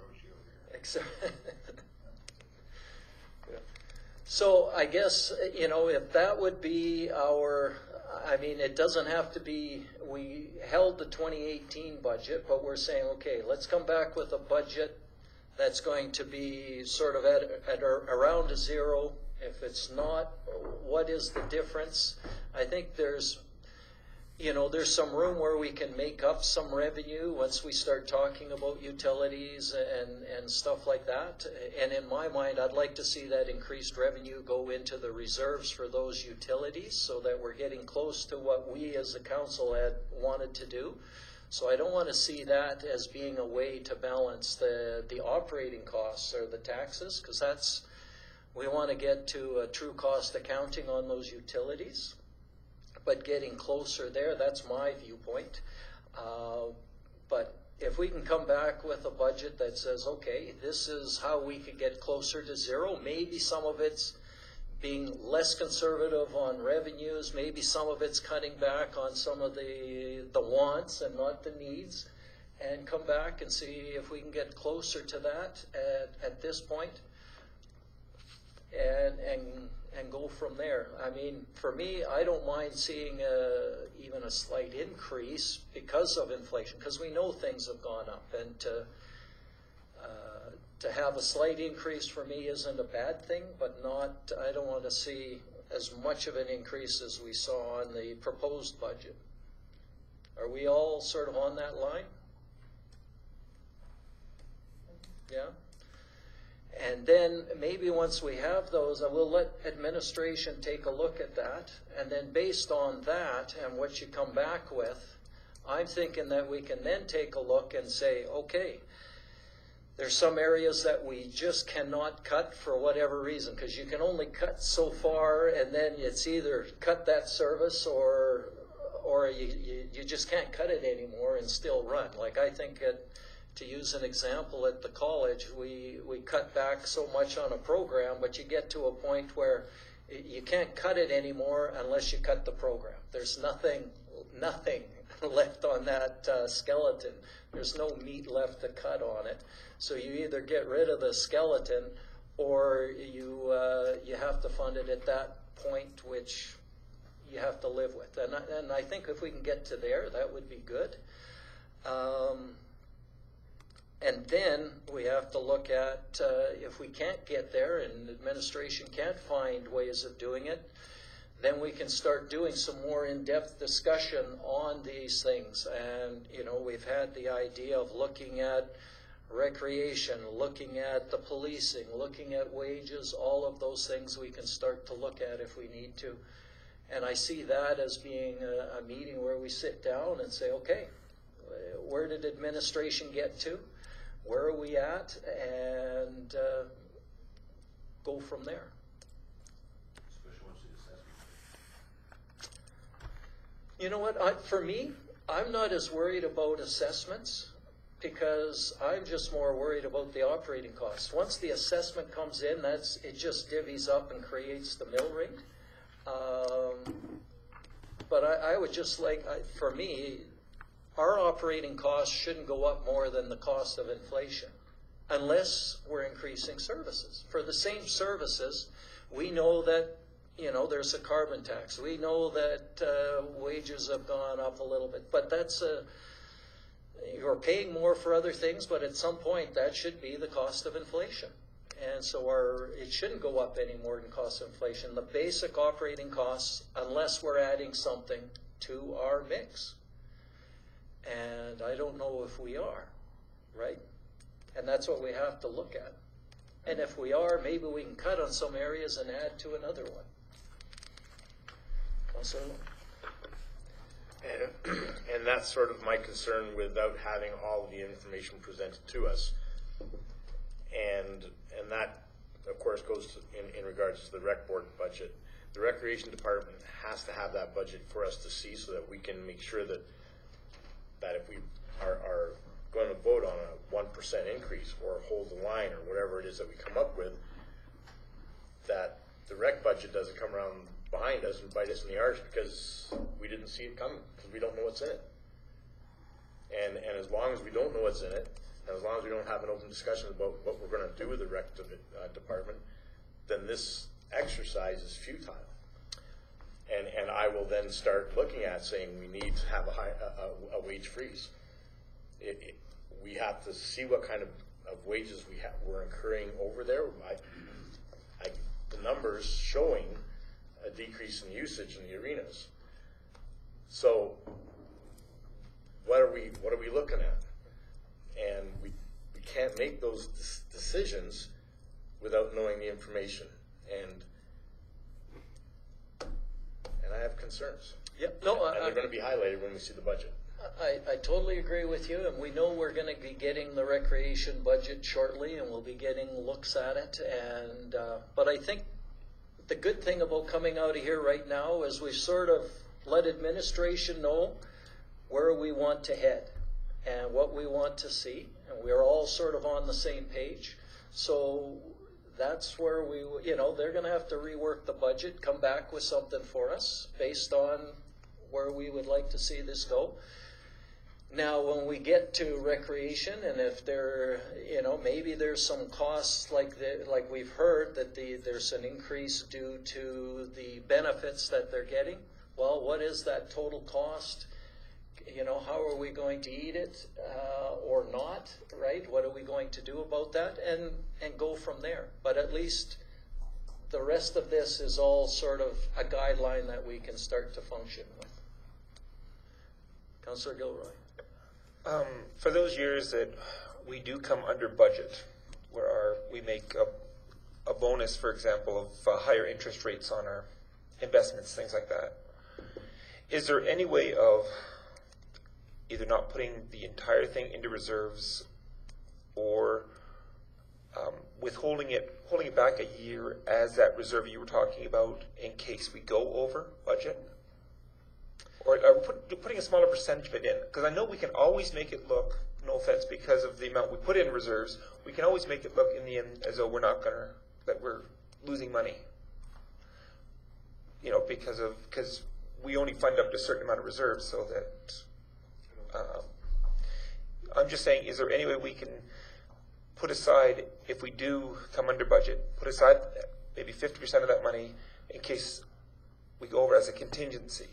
So I guess, if that would be it doesn't have to be, we held the 2018 budget, but we're saying, okay, let's come back with a budget that's going to be sort of at around a zero. If it's not, what is the difference? I think there's some room where we can make up some revenue once we start talking about utilities and stuff like that. And in my mind, I'd like to see that increased revenue go into the reserves for those utilities so that we're getting close to what we as a council had wanted to do. So I don't want to see that as being a way to balance the operating costs or the taxes, because we want to get to a true cost accounting on those utilities. But getting closer there, that's my viewpoint. But if we can come back with a budget that says, okay, this is how we can get closer to zero, maybe some of it's being less conservative on revenues, maybe some of it's cutting back on some of the wants and not the needs, and come back and see if we can get closer to that at this point. And go from there. I mean, for me, I don't mind seeing even a slight increase because of inflation, because we know things have gone up, and to have a slight increase for me isn't a bad thing, but I don't want to see as much of an increase as we saw on the proposed budget. Are we all sort of on that line? Yeah? And then maybe once we have those, I will let administration take a look at that. And then based on that and what you come back with, I'm thinking that we can then take a look and say, okay, there's some areas that we just cannot cut for whatever reason, because you can only cut so far, and then it's either cut that service or you just can't cut it anymore and still run. Like I think to use an example, at the college, we cut back so much on a program, but you get to a point where you can't cut it anymore unless you cut the program. There's nothing left on that skeleton. There's no meat left to cut on it. So you either get rid of the skeleton or you have to fund it at that point, which you have to live with. And I think if we can get to there, that would be good. And then we have to look at if we can't get there and administration can't find ways of doing it, then we can start doing some more in-depth discussion on these things. And, we've had the idea of looking at recreation, looking at the policing, looking at wages, all of those things we can start to look at if we need to. And I see that as being a meeting where we sit down and say, okay, where did administration get to? Where are we at? And go from there. You know what, for me, I'm not as worried about assessments because I'm just more worried about the operating costs. Once the assessment comes in, it just divvies up and creates the mill rate. But I would just like, for me, our operating costs shouldn't go up more than the cost of inflation unless we're increasing services. For the same services, we know that there's a carbon tax. We know that wages have gone up a little bit, but you're paying more for other things, but at some point that should be the cost of inflation. And so it shouldn't go up any more than cost of inflation. The basic operating costs, unless we're adding something to our mix. And I don't know if we are, right? And that's what we have to look at. And if we are, maybe we can cut on some areas and add to another one. Councillor? And that's sort of my concern without having all of the information presented to us. And that, of course, goes in regards to the rec board budget. The recreation department has to have that budget for us to see so that we can make sure that if we are going to vote on a 1% increase or hold the line or whatever it is that we come up with, that the rec budget doesn't come around behind us and bite us in the arse because we didn't see it coming, because we don't know what's in it. And as long as we don't know what's in it, and as long as we don't have an open discussion about what we're going to do with the rec department, then this exercise is futile. And I will then start looking at saying we need to have a wage freeze. We have to see what kind of wages we're incurring over there. The numbers showing a decrease in usage in the arenas. So what are we looking at? And we can't make those decisions without knowing the information. And I have concerns. Yep. No, and they're going to be highlighted when we see the budget. I totally agree with you, and we know we're going to be getting the recreation budget shortly, and we'll be getting looks at it. And but I think the good thing about coming out of here right now is we sort of let administration know where we want to head and what we want to see, and we're all sort of on the same page. So that's where they're going to have to rework the budget, come back with something for us based on where we would like to see this go. Now, when we get to recreation, and if maybe there's some costs like we've heard that there's an increase due to the benefits that they're getting. Well, what is that total cost? How are we going to eat it or not, right? What are we going to do about that? And go from there. But at least the rest of this is all sort of a guideline that we can start to function with. Councillor Gilroy. For those years that we do come under budget, where we make a bonus, for example, of higher interest rates on our investments, things like that, is there any way of either not putting the entire thing into reserves or holding it back a year as that reserve you were talking about in case we go over budget? Or are we putting a smaller percentage of it in? Because I know we can always make it look, no offense, because of the amount we put in reserves, we can always make it look in the end as though that we're losing money. Because we only fund up to a certain amount of reserves, so that I'm just saying, is there any way we can put aside, if we do come under budget, put aside maybe 50% of that money in case we go over as a contingency?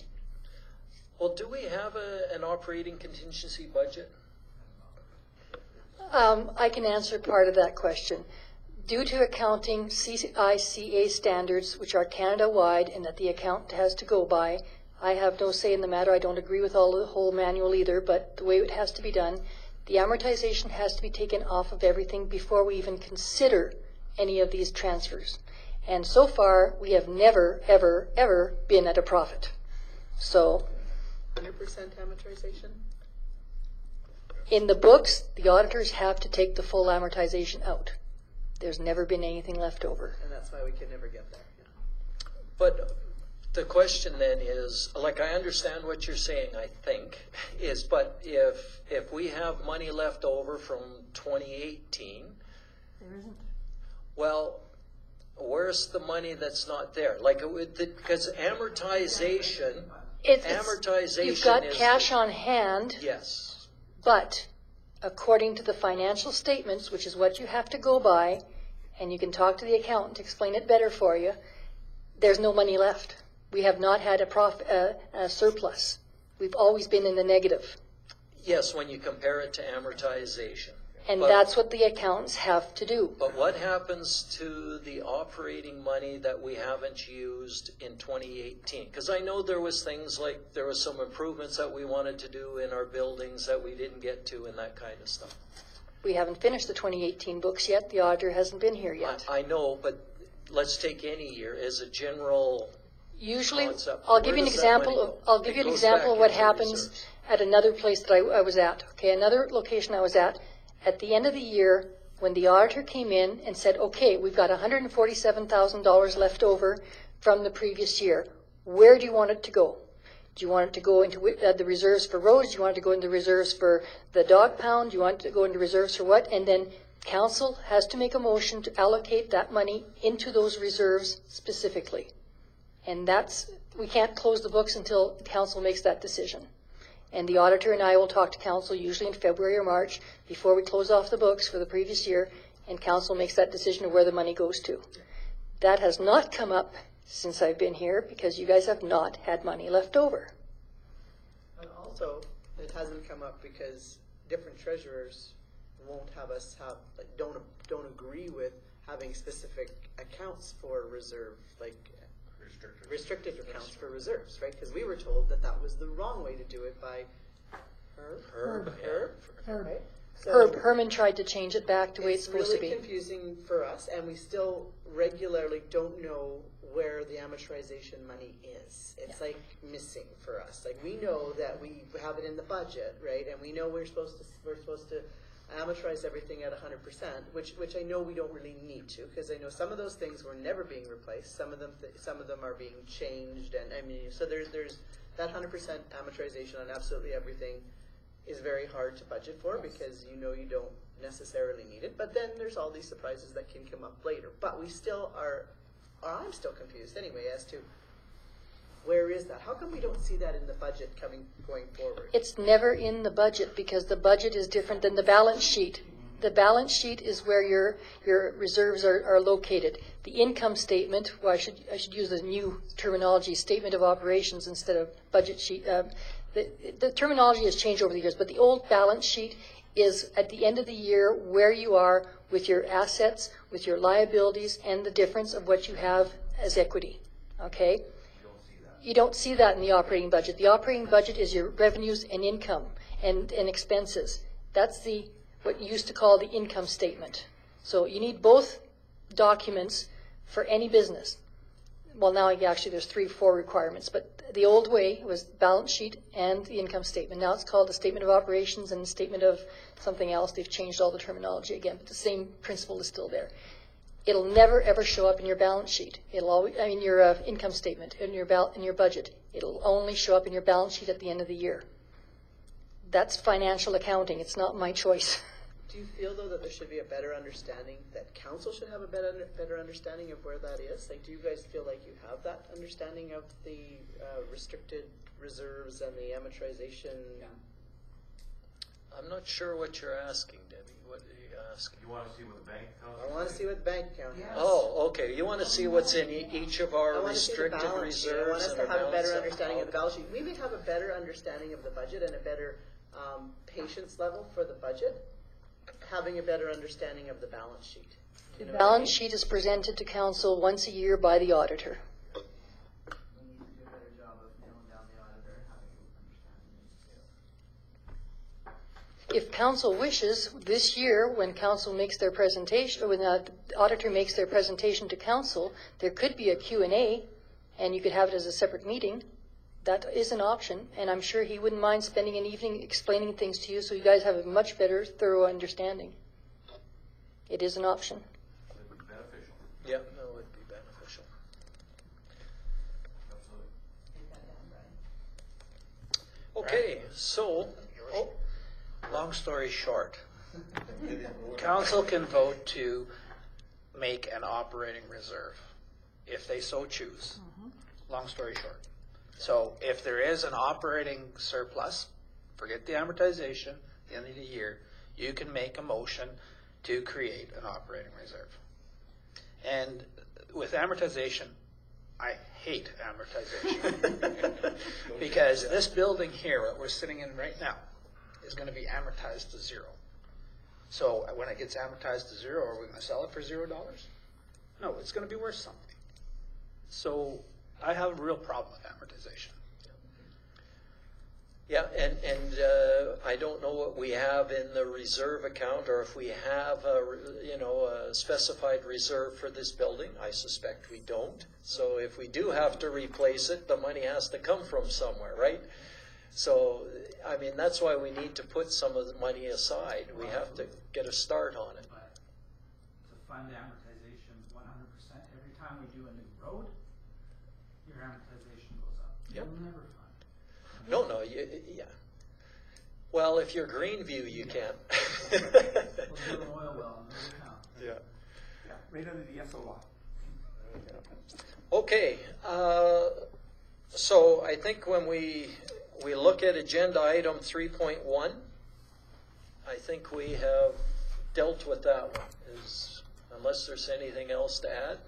Well, do we have an operating contingency budget? I can answer part of that question. Due to accounting CICA standards, which are Canada-wide and that the accountant has to go by, I have no say in the matter. I don't agree with the whole manual either, but the way it has to be done, The amortization has to be taken off of everything before we even consider any of these transfers. And so far, we have never, ever, ever been at a profit. So 100% amortization? in the books, the auditors have to take the full amortization out. There's never been anything left over. And that's why we could never get there. Yeah. But the question then is, like, I understand what you're saying, I think, is, but if we have money left over from 2018, There isn't. well, where's the money that's not there? Like, because amortization, You've got is- cash on hand, Yes. but according to the financial statements, which is what you have to go by, and you can talk to the accountant to explain it better for you, there's no money left. We have not had a surplus. We've always been in the negative. Yes, when you compare it to amortization. And But- that's what the accountants have to do. But what happens to the operating money that we haven't used in 2018? Because I know there was things like, there was some improvements that we wanted to do in our buildings that we didn't get to and that kind of stuff. We haven't finished the 2018 books yet. The auditor hasn't been here yet. I know, but let's take any year as a general Usually, concept. I'll give you an Where does that money example of, go? I'll give you It an goes example back of what into happens reserves. at another place that I was at. Okay, another location I was at the end of the year, when the auditor came in and said, okay, we've got $147,000 left over from the previous year. Where do you want it to go? Do you want it to go into the reserves for roads? Do you want it to go into reserves for the dog pound? Do you want it to go into reserves for what? And then council has to make a motion to allocate that money into those reserves specifically. And we can't close the books until council makes that decision. And the auditor and I will talk to council usually in February or March before we close off the books for the previous year, and council makes that decision of where the money goes to. That has not come up since I've been here because you guys have not had money left over. And also, it hasn't come up because different treasurers won't have us have, like, don't agree with having specific accounts for reserve, like restricted accounts for reserves, right? Because we were told that that was the wrong way to do it by Herb, right? So Herman tried to change it back to the way it's supposed to be. really confusing for us, and we still regularly don't know where the amortization money is. It's like missing for us. Like, we know that we have it in the budget, right? And we know we're supposed to amortize everything at 100%, which I know we don't really need to, because I know some of those things were never being replaced. Some of them are being changed, and I mean, so there's that 100% amortization on absolutely everything is very hard to budget for because you know you don't necessarily need it. But then there's all these surprises that can come up later. But we still are, or I'm still confused anyway as to where is that? How come we don't see that in the budget going forward? It's never in the budget because the budget is different than the balance sheet. The balance sheet is where your reserves are located. The income statement, well, I should use a new terminology, statement of operations instead of budget sheet. The terminology has changed over the years, but the old balance sheet is at the end of the year where you are with your assets, with your liabilities, and the difference of what you have as equity. Okay? You don't see that in the operating budget. The operating budget is your revenues and income and expenses. That's what you used to call the income statement. So you need both documents for any business. Well, now actually there's 3-4 requirements, but the old way was balance sheet and the income statement. Now it's called the statement of operations and the statement of something else. They've changed all the terminology again, but the same principle is still there. It'll never ever show up in your balance sheet. It'll always, I mean, your income statement in your budget. It'll only show up in your balance sheet at the end of the year. That's financial accounting. It's not my choice. Do you feel, though, that there should be a better understanding, that council should have a better understanding of where that is? Like, do you guys feel like you have that understanding of the restricted reserves and the amortization? Yeah. I'm not sure what you're asking, Debbie. What are you asking? You want to see what the bank account I want to see what the bank account has. Oh, okay. You want to see what's in each of our I want to see the restricted balance sheet. I want reserves us and to our have a better balance understanding of the okay. balance sheet. We may have a better understanding of the budget and a better patience level for the budget, having a better understanding of the balance sheet. The balance sheet is presented to council once a year by the auditor. We need to do a better job of nailing down the auditor and having a if council wishes, this year, when council makes their presentation, or when the auditor makes their presentation to council, there could be a Q&A, and you could have it as a separate meeting. That is an option, and I'm sure he wouldn't mind spending an evening explaining things to you so you guys have a much better, thorough understanding. It is an option. It would be beneficial. Yeah, no, it would be beneficial. Absolutely. Okay, so, oh, Long story short, council can vote to make an operating reserve if they so choose. Long story short. So if there is an operating surplus, forget the amortization at the end of the year, you can make a motion to create an operating reserve. And with amortization, I hate amortization. Because this building here, what we're sitting in right now, is going to be amortized to zero. So when it gets amortized to zero, are we going to sell it for $0? No, it's going to be worth something. So I have a real problem with amortization. yeah, and I don't know what we have in the reserve account, or if we have a specified reserve for this building. I suspect we don't. So if we do have to replace it, the money has to come from somewhere, right? So, I mean, that's why we need to put some of the money aside. We have to get a start on it. But to fund amortization 100%, every time we do a new road, your amortization goes up. Yep. You'll never fund. No, yeah. Well, if you're Greenview, you can. We'll do an oil well in every town. Yeah. Yeah, right under the SOI. Okay, so I think when we look at agenda item 3.1, I think we have dealt with that one, unless there's anything else to add.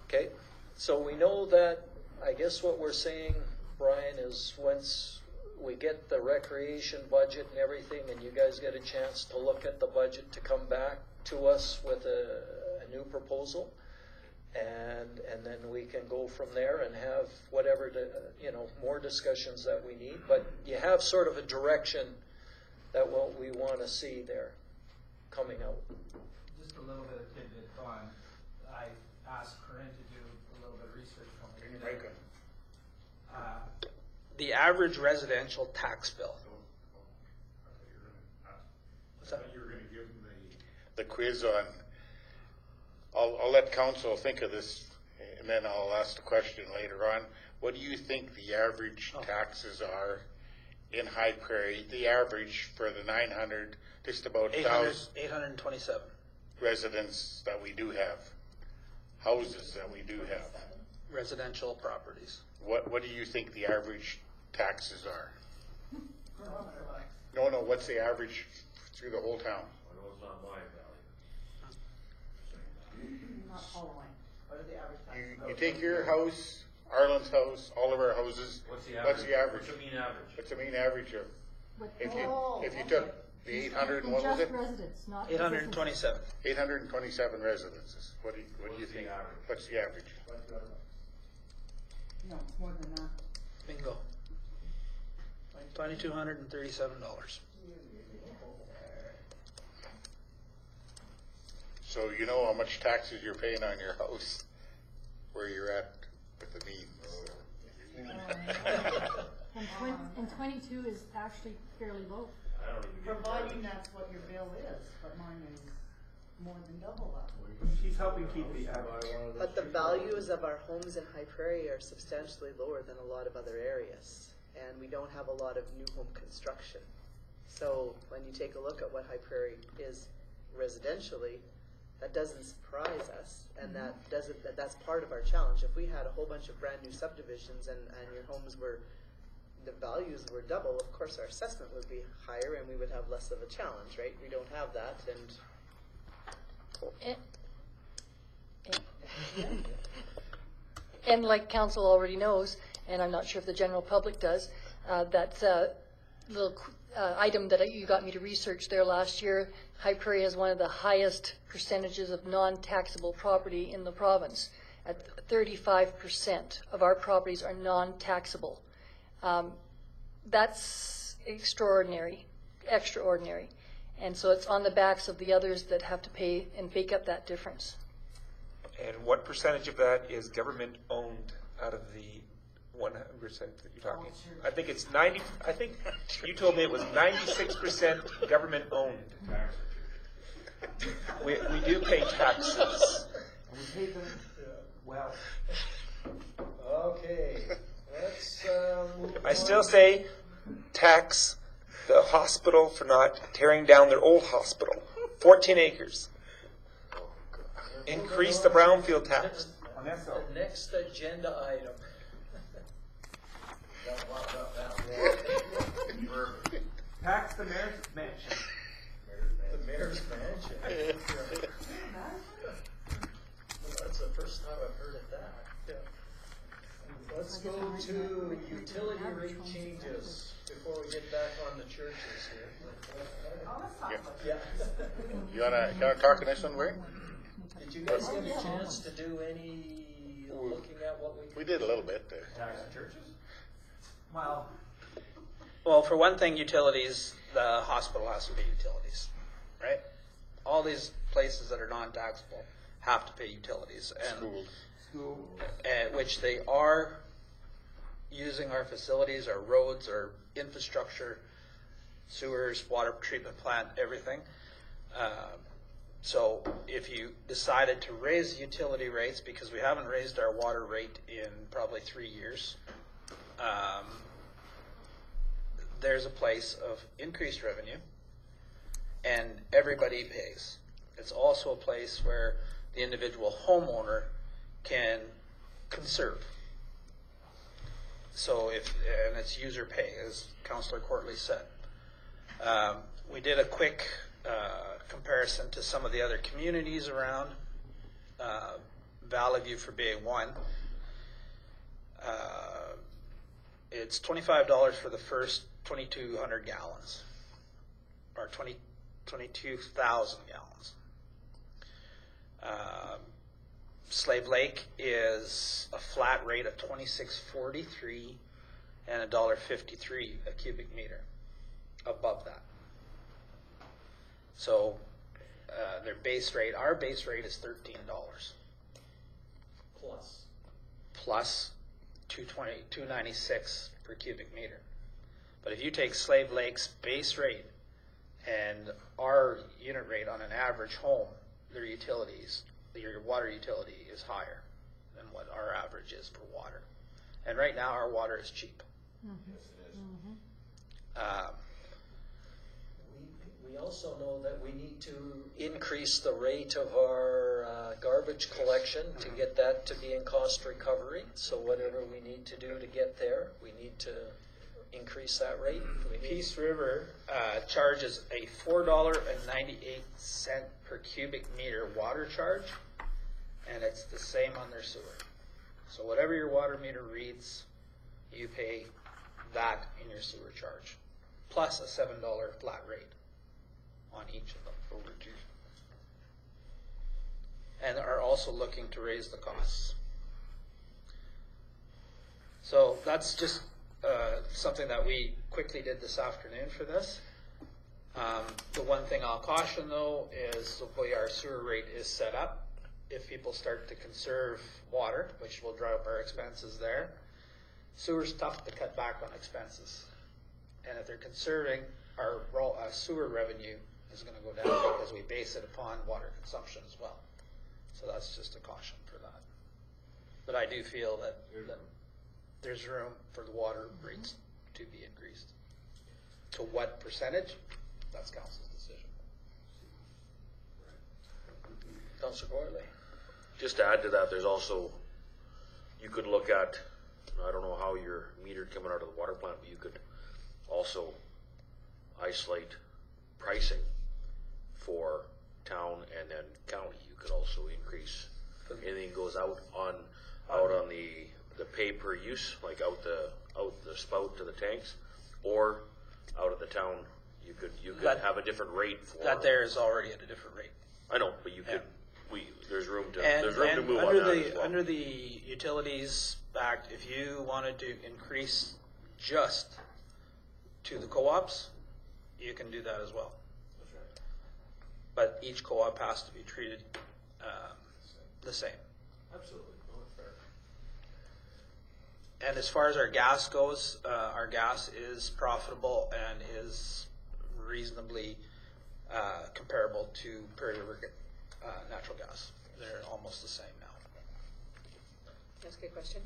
Okay, so we know that, I guess what we're saying, Brian, is once we get the recreation budget and everything, and you guys get a chance to look at the budget, to come back to us with a new proposal. And then we can go from there and have whatever, more discussions that we need. But you have sort of a direction that what we want to see there coming out. Just a little bit of tidbit on, I asked Corinne to do a little bit of research on it. The average residential tax bill. What's that? You were going to give them the quiz on. I'll let council think of this, and then I'll ask the question later on. What do you think the average taxes are in High Prairie? The average for the 900, just about 827 residents that we do have, houses that we do have. residential properties. What do you think the average taxes are? No, what's the average through the whole town? I know it's not my valley. Not following. What are the average taxes? You take your house, Arlen's house, all of our houses. What's the average? What's the average? What's the mean average? What's the mean average of, if you took the 800 and And what was just it? residents, not 827. 827 residences. What do you What's think? the average? What's the average? No, more than that. Bingo. $2,237. So you know how much taxes you're paying on your house, where you're at with the means. And 22 is actually fairly low. I don't even get Providing that's what your bill is, but mine is more than double that. She's helping keep the average. But the values of our homes in High Prairie are substantially lower than a lot of other areas. And we don't have a lot of new home construction. So when you take a look at what High Prairie is residentially, that doesn't surprise us. And that's part of our challenge. If we had a whole bunch of brand new subdivisions and your homes were, the values were double, of course our assessment would be higher and we would have less of a challenge, right? We don't have that, And like council already knows, and I'm not sure if the general public does, that little item that you got me to research there last year, High Prairie has one of the highest percentages of non-taxable property in the province. At 35% of our properties are non-taxable. That's extraordinary. And so it's on the backs of the others that have to pay and make up that difference. And what percentage of that is government owned out of the 100% that you're talking? I think it's 90, I think you told me it was 96% government owned. We do pay taxes. And we pay them well. Okay, let's move I on. still say tax the hospital for not tearing down their old hospital. 14 acres. Increase the brownfield tax. The next agenda item. Got a lot about that. Tax the mayor's mansion. The mayor's mansion. Well, that's the first time I've heard of that. Yeah. Let's go to utility rate changes before we get back on the churches here. Yeah. You wanna talk on this one, Wayne? Did you guys get a chance to do any looking at what We did a little bit there. Tax the churches? Well, for one thing, utilities, the hospital has to pay utilities, right? All these places that are non-taxable have to pay utilities. And which they are using our facilities, our roads, our infrastructure, sewers, water treatment plant, everything. So if you decided to raise utility rates, because we haven't raised our water rate in probably 3 years, there's a place of increased revenue, and everybody pays. It's also a place where the individual homeowner can conserve. So and it's user pay, as Councillor Courtley said. We did a quick comparison to some of the other communities around, Valley View for being one. It's $25 for the first 2,200 gallons, or 22,000 gallons. Slave Lake is a flat rate of $26.43 and $1.53 a cubic meter above that. So their base rate, our base rate is $13 plus $2.96 per cubic meter. But if you take Slave Lake's base rate and our unit rate on an average home, their utilities, your water utility is higher than what our average is for water. And right now our water is cheap. Yes, it is. We also know that we need to increase the rate of our garbage collection to get that to be in cost recovery. So whatever we need to do to get there, we need to increase that rate. Peace River charges a $4.98 per cubic meter water charge, and it's the same on their sewer. So whatever your water meter reads, you pay that in your sewer charge, plus a $7 flat rate on each of them. And are also looking to raise the costs. So that's just something that we quickly did this afternoon for this. The one thing I'll caution though is the way our sewer rate is set up. If people start to conserve water, which will drive up our expenses there, sewer's tough to cut back on expenses. And if they're conserving, our sewer revenue is going to go down because we base it upon water consumption as well. So that's just a caution for that. But I do feel that there's room for the water rates to be increased. To what percentage? That's council's decision. Councillor Courtley. Just to add to that, there's also, you could look at, I don't know how you're metered coming out of the water plant, but you could also isolate pricing for town and then county. You could also increase, anything goes out on the pay per use, like out the spout to the tanks, or out of the town. You could have a different rate for that. There is already at a different rate. I know, but you could. There's room to move under on that as well. Under the Utilities Act, if you wanted to increase just to the co-ops, you can do that as well. But each co-op has to be treated the same. Absolutely, no, fair. And as far as our gas goes, our gas is profitable and is reasonably comparable to Prairie River natural gas. They're almost the same now. Ask a question.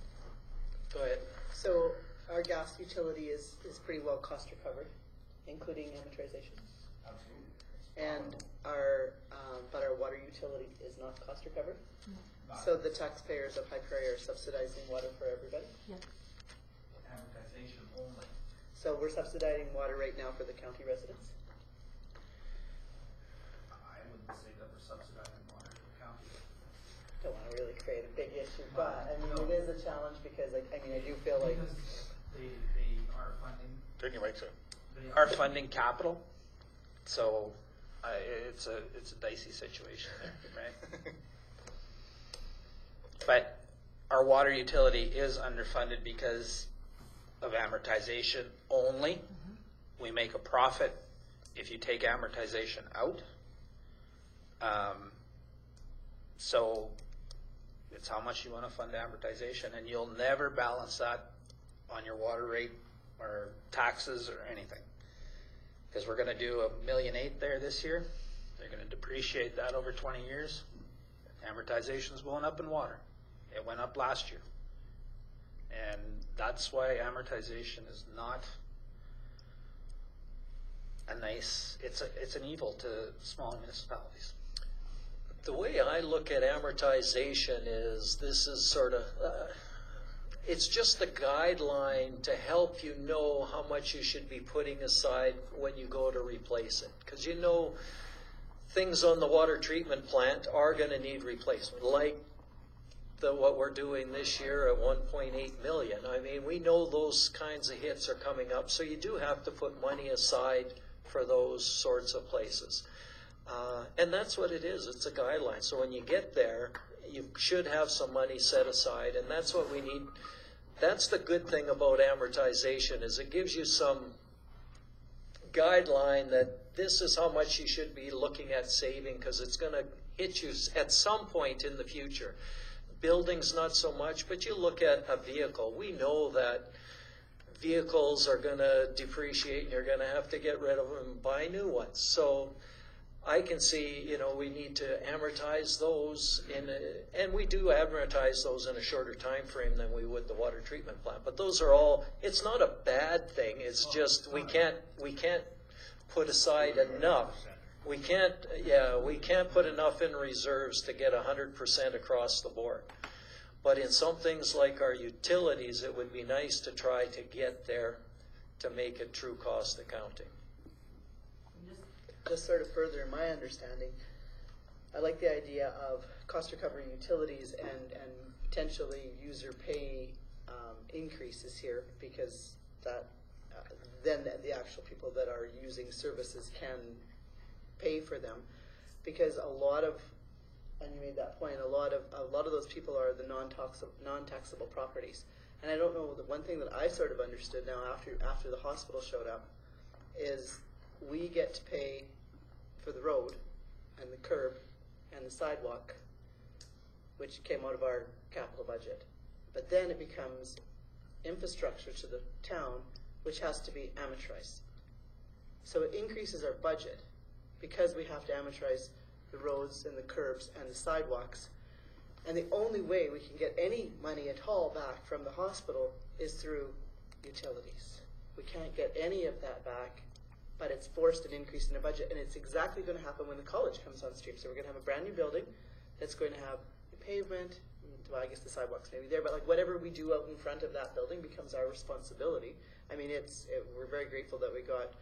Go ahead. So our gas utility is pretty well cost recovered, including amortization. Absolutely. And our, but our water utility is not cost recovered. So the taxpayers of High Prairie are subsidizing water for everybody. Amortization only. So we're subsidizing water right now for the county residents. I wouldn't say that we're subsidizing water for the county. Don't want to really create a big issue, but I mean, it is a challenge because I mean, I do feel like. Because they are funding. Turn your mics on. Our funding capital, so it's a dicey situation there, right? But our water utility is underfunded because of amortization only. We make a profit if you take amortization out. So it's how much you want to fund amortization, and you'll never balance that on your water rate or taxes or anything. Because we're going to do $1.8 million there this year. They're going to depreciate that over 20 years. Amortization's going up in water. It went up last year. And that's why amortization is not a nice, it's an evil to small municipalities. The way I look at amortization is this is sort of, it's just the guideline to help you know how much you should be putting aside when you go to replace it. Because you know things on the water treatment plant are going to need replacement, like what we're doing this year at 1.8 million. I mean, we know those kinds of hits are coming up, so you do have to put money aside for those sorts of places. And that's what it is. It's a guideline. So when you get there, you should have some money set aside, and that's what we need. That's the good thing about amortization, is it gives you some guideline that this is how much you should be looking at saving, because it's going to hit you at some point in the future. Buildings, not so much, but you look at a vehicle. We know that vehicles are going to depreciate, and you're going to have to get rid of them and buy new ones. So I can see, we need to amortize those and we do amortize those in a shorter time frame than we would the water treatment plant. But those are all, it's not a bad thing. It's just we can't put aside enough. We can't put enough in reserves to get 100% across the board. But in some things like our utilities, it would be nice to try to get there to make it true cost accounting. Just sort of further in my understanding, I like the idea of cost recovery utilities and potentially user pay increases here, because that then the actual people that are using services can pay for them, because a lot of, and you made that point, a lot of those people are the non-taxable properties. And I don't know, the one thing that I sort of understood now after the hospital showed up is we get to pay for the road and the curb and the sidewalk, which came out of our capital budget. But then it becomes infrastructure to the town, which has to be amortized. So it increases our budget because we have to amortize the roads and the curbs and the sidewalks. And the only way we can get any money at all back from the hospital is through utilities. We can't get any of that back, but it's forced an increase in the budget, and it's exactly going to happen when the college comes on stream. So we're going to have a brand new building that's going to have pavement, well, I guess the sidewalks may be there, but like whatever we do out in front of that building becomes our responsibility. I mean, we're very grateful that we got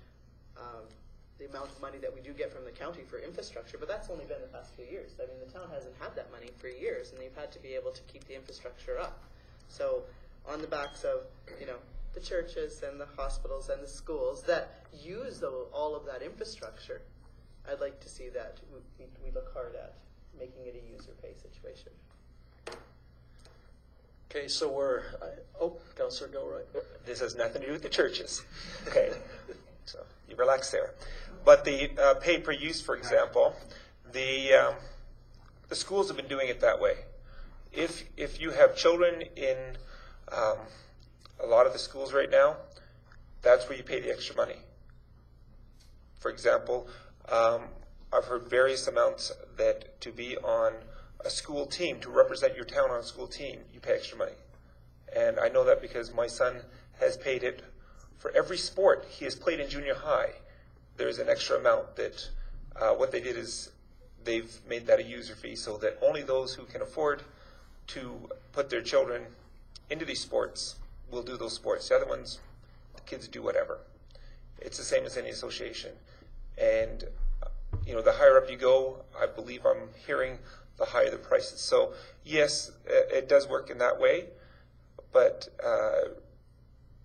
the amount of money that we do get from the county for infrastructure, but that's only been the past few years. I mean, the town hasn't had that money for years, and they've had to be able to keep the infrastructure up. So on the backs of, the churches and the hospitals and the schools that use all of that infrastructure, I'd like to see that we look hard at making it a user pay situation. Okay, so Councillor Gilroy. This has nothing to do with the churches. Okay, so you relax there. But the pay per use, for example, the schools have been doing it that way. If you have children in a lot of the schools right now, that's where you pay the extra money. For example, I've heard various amounts that to be on a school team, to represent your town on a school team, you pay extra money. And I know that because my son has paid it for every sport he has played in junior high. There's an extra amount that what they did is they've made that a user fee so that only those who can afford to put their children into these sports will do those sports. The other ones, the kids do whatever. It's the same as any association. And the higher up you go, I believe I'm hearing, the higher the prices. So yes, it does work in that way, but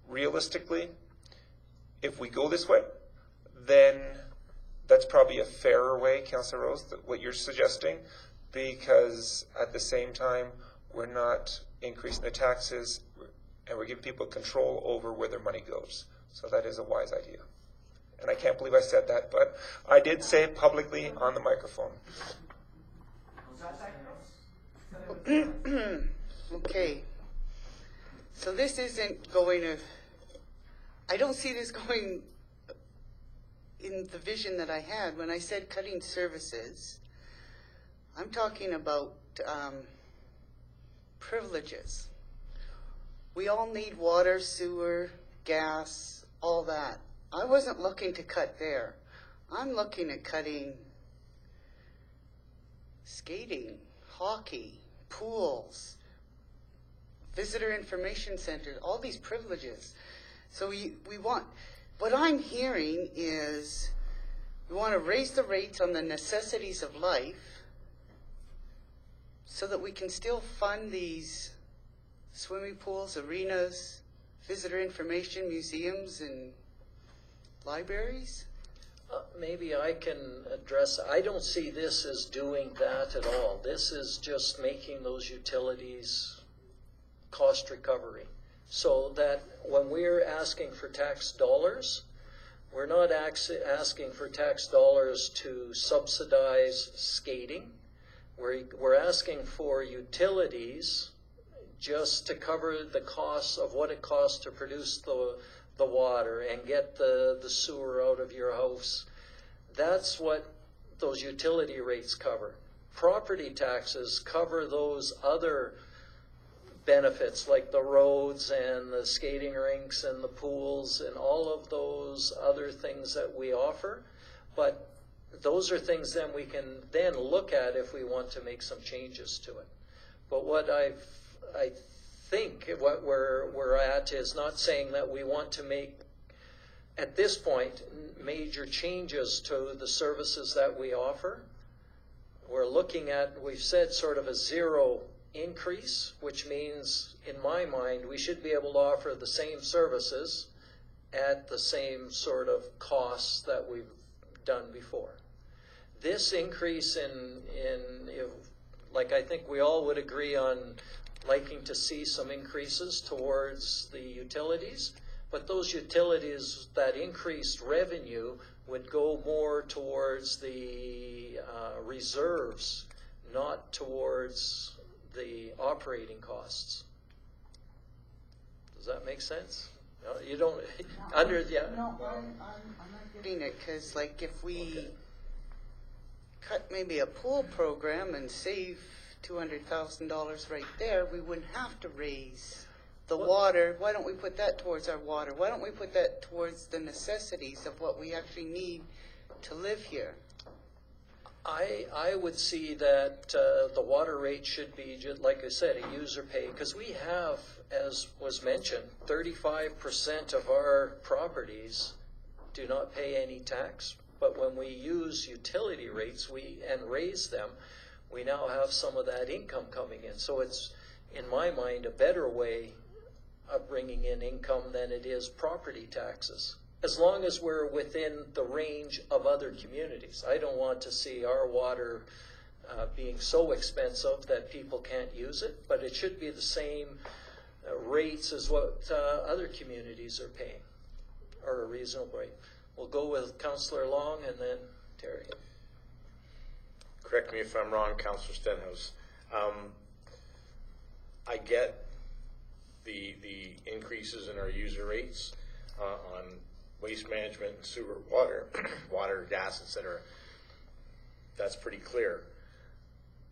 realistically, if we go this way, then that's probably a fairer way, Councillor Rose, what you're suggesting, because at the same time, we're not increasing the taxes and we're giving people control over where their money goes. So that is a wise idea. And I can't believe I said that, but I did say it publicly on the microphone. Okay. So this isn't going to, I don't see this going in the vision that I had. When I said cutting services, I'm talking about privileges. We all need water, sewer, gas, all that. I wasn't looking to cut there. I'm looking at cutting skating, hockey, pools, visitor information centers, all these privileges. So we want, what I'm hearing is we want to raise the rates on the necessities of life so that we can still fund these swimming pools, arenas, visitor information, museums, and libraries. Maybe I can address, I don't see this as doing that at all. This is just making those utilities cost recovery. So that when we're asking for tax dollars, we're not asking for tax dollars to subsidize skating. We're asking for utilities just to cover the costs of what it costs to produce the water and get the sewer out of your house. That's what those utility rates cover. Property taxes cover those other benefits like the roads and the skating rinks and the pools and all of those other things that we offer. But those are things then we can then look at if we want to make some changes to it. But what I think what we're at is not saying that we want to make, at this point, major changes to the services that we offer. We're looking at, we've said, sort of a zero increase, which means, in my mind, we should be able to offer the same services at the same sort of costs that we've done before. This increase like I think we all would agree on liking to see some increases towards the utilities, but those utilities, that increased revenue would go more towards the reserves, not towards the operating costs. Does that make sense? No, you don't, under, yeah. No, I'm not getting it, because like if we cut maybe a pool program and save $200,000 right there, we wouldn't have to raise the water. Why don't we put that towards our water? Why don't we put that towards the necessities of what we actually need to live here? I would see that the water rate should be, just like I said, a user pay, because we have, as was mentioned, 35% of our properties do not pay any tax. But when we use utility rates and raise them, we now have some of that income coming in. So it's, in my mind, a better way of bringing in income than it is property taxes, as long as we're within the range of other communities. I don't want to see our water being so expensive that people can't use it, but it should be the same rates as what other communities are paying, or a reasonable rate. We'll go with Councillor Long and then Terry. Correct me if I'm wrong, Councillor Stenhouse. I get the increases in our user rates on waste management and sewer, water, gas, etc. That's pretty clear.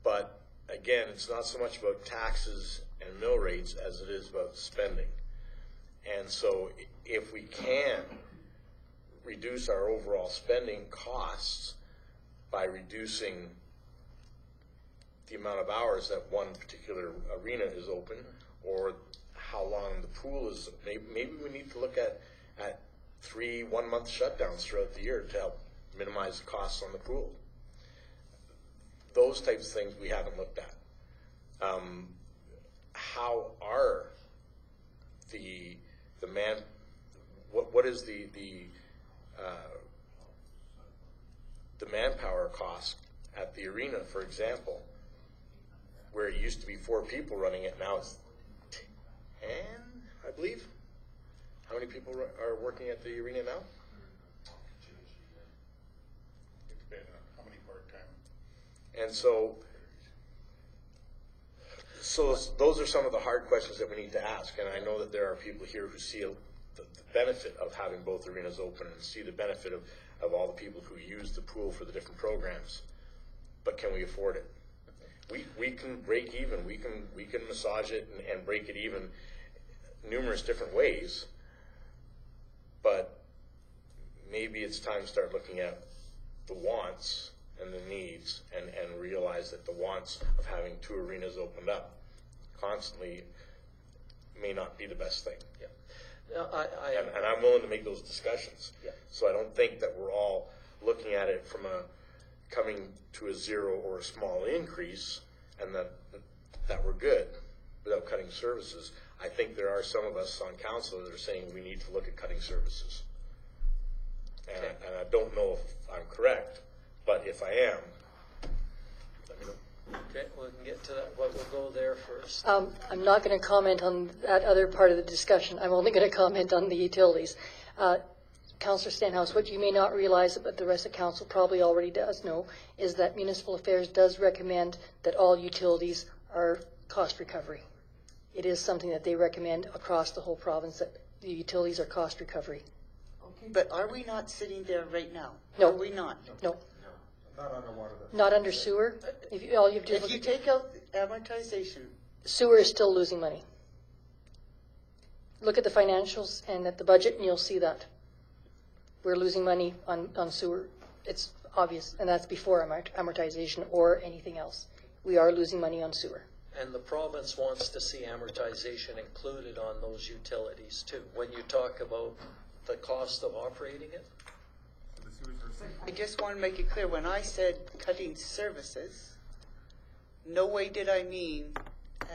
But again, it's not so much about taxes and mill rates as it is about spending. And so if we can reduce our overall spending costs by reducing the amount of hours that one particular arena is open, or how long the pool is, maybe we need to look at 3 1-month shutdowns throughout the year to help minimize the costs on the pool. Those types of things we haven't looked at. How are the man? What is the manpower cost at the arena, for example, where it used to be 4 people running it, now it's 10, I believe. How many people are working at the arena now? It depends on how many part-time. And so those are some of the hard questions that we need to ask. And I know that there are people here who see the benefit of having both arenas open and see the benefit of all the people who use the pool for the different programs. But can we afford it? We can break even. We can massage it and break it even numerous different ways. But maybe it's time to start looking at the wants and the needs and realize that the wants of having 2 arenas opened up constantly may not be the best thing. Yeah. Now, and I'm willing to make those discussions. Yeah. So I don't think that we're all looking at it from coming to a 0 or a small increase and that we're good without cutting services. I think there are some of us on council that are saying we need to look at cutting services. And I don't know if I'm correct, but if I am, let me know. Okay, we can get to that, but we'll go there first. I'm not going to comment on that other part of the discussion. I'm only going to comment on the utilities. Councillor Stenhouse, what you may not realize, but the rest of council probably already does know, is that Municipal Affairs does recommend that all utilities are cost recovery. It is something that they recommend across the whole province, that the utilities are cost recovery. Okay, but are we not sitting there right now? No. Are we not? No. Not underwater. Not under sewer. If you take out amortization, sewer is still losing money. Look at the financials and at the budget and you'll see that. We're losing money on sewer. It's obvious, and that's before amortization or anything else. We are losing money on sewer. And the province wants to see amortization included on those utilities too. When you talk about the cost of operating it? I just want to make it clear, when I said cutting services, no way did I mean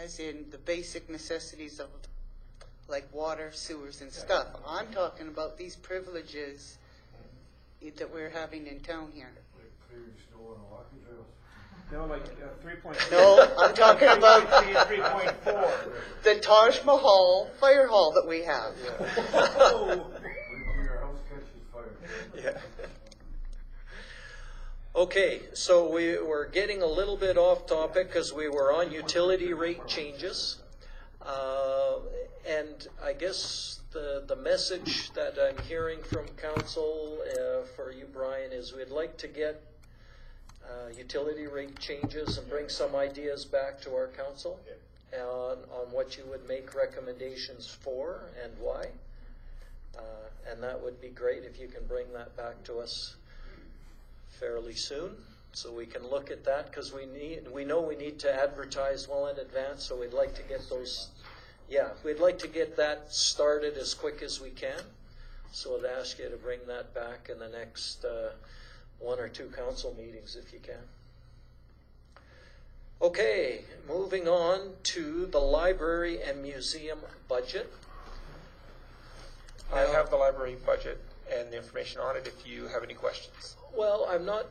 as in the basic necessities of like water, sewers and stuff. I'm talking about these privileges that we're having in town here. No, like 3.4. No, I'm talking about 3.4. the Taj Mahal fire hall that we have. Yeah. Okay, so we were getting a little bit off topic because we were on utility rate changes. And I guess the message that I'm hearing from council for you, Brian, is we'd like to get utility rate changes and bring some ideas back to our council on what you would make recommendations for and why. And that would be great if you can bring that back to us fairly soon, so we can look at that, because we know we need to advertise well in advance, so we'd like to get those. Yeah, we'd like to get that started as quick as we can. So I'd ask you to bring that back in the next 1 or 2 council meetings if you can. Okay, moving on to the library and museum budget. I have the library budget and the information on it if you have any questions. Well, I'm not.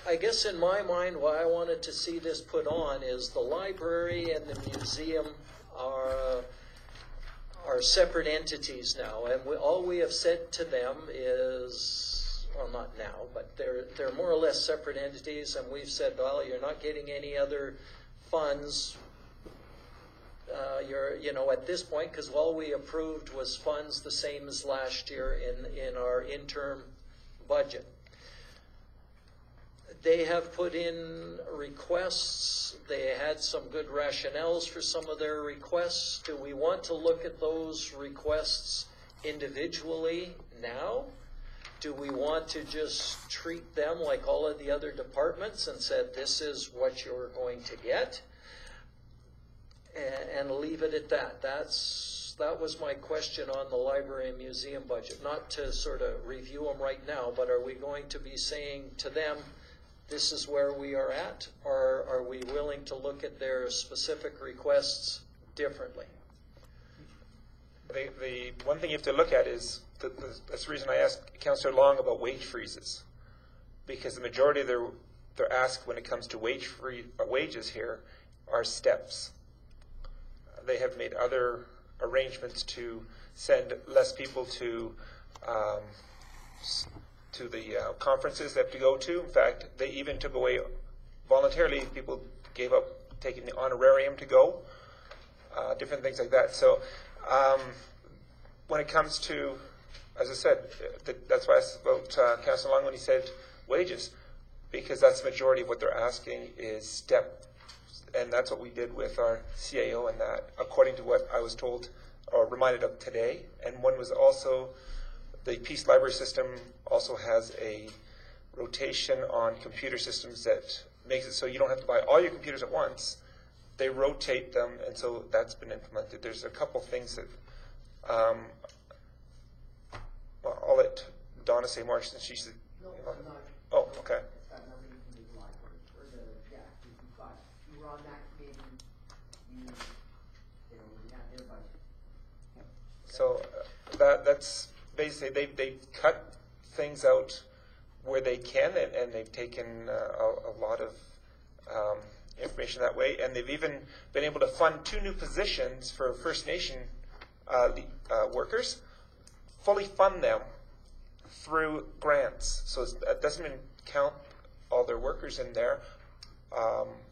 I guess in my mind, why I wanted to see this put on is the library and the museum are separate entities now, and all we have said to them is, well, not now, but they're more or less separate entities, and we've said, well, you're not getting any other funds. At this point, because all we approved was funds the same as last year in our interim budget. They have put in requests. They had some good rationales for some of their requests. Do we want to look at those requests individually now? Do we want to just treat them like all of the other departments and said, this is what you're going to get? And leave it at that. That was my question on the library and museum budget. Not to sort of review them right now, but are we going to be saying to them, this is where we are at, or are we willing to look at their specific requests differently? The one thing you have to look at is, that's the reason I asked Councillor Long about wage freezes, because the majority of their ask when it comes to wages here are steps. They have made other arrangements to send less people to the conferences they have to go to. In fact, they even took away voluntarily. People gave up taking the honorarium to go. Different things like that. So when it comes to, as I said, that's why I asked about Councillor Long when he said wages, because that's the majority of what they're asking is step. And that's what we did with our CAO and that, according to what I was told or reminded of today. And one was also, the Peace Library System also has a rotation on computer systems that makes it so you don't have to buy all your computers at once. They rotate them, and so that's been implemented. There's a couple things that, well, I'll let Donna say more since she's... No, oh, okay. It's got nothing to do with the library, or you were on that committee, you have their budget. So that's basically, they cut things out where they can, and they've taken a lot of information that way, and they've even been able to fund 2 new positions for First Nation workers, fully fund them through grants. So it doesn't even count all their workers in there.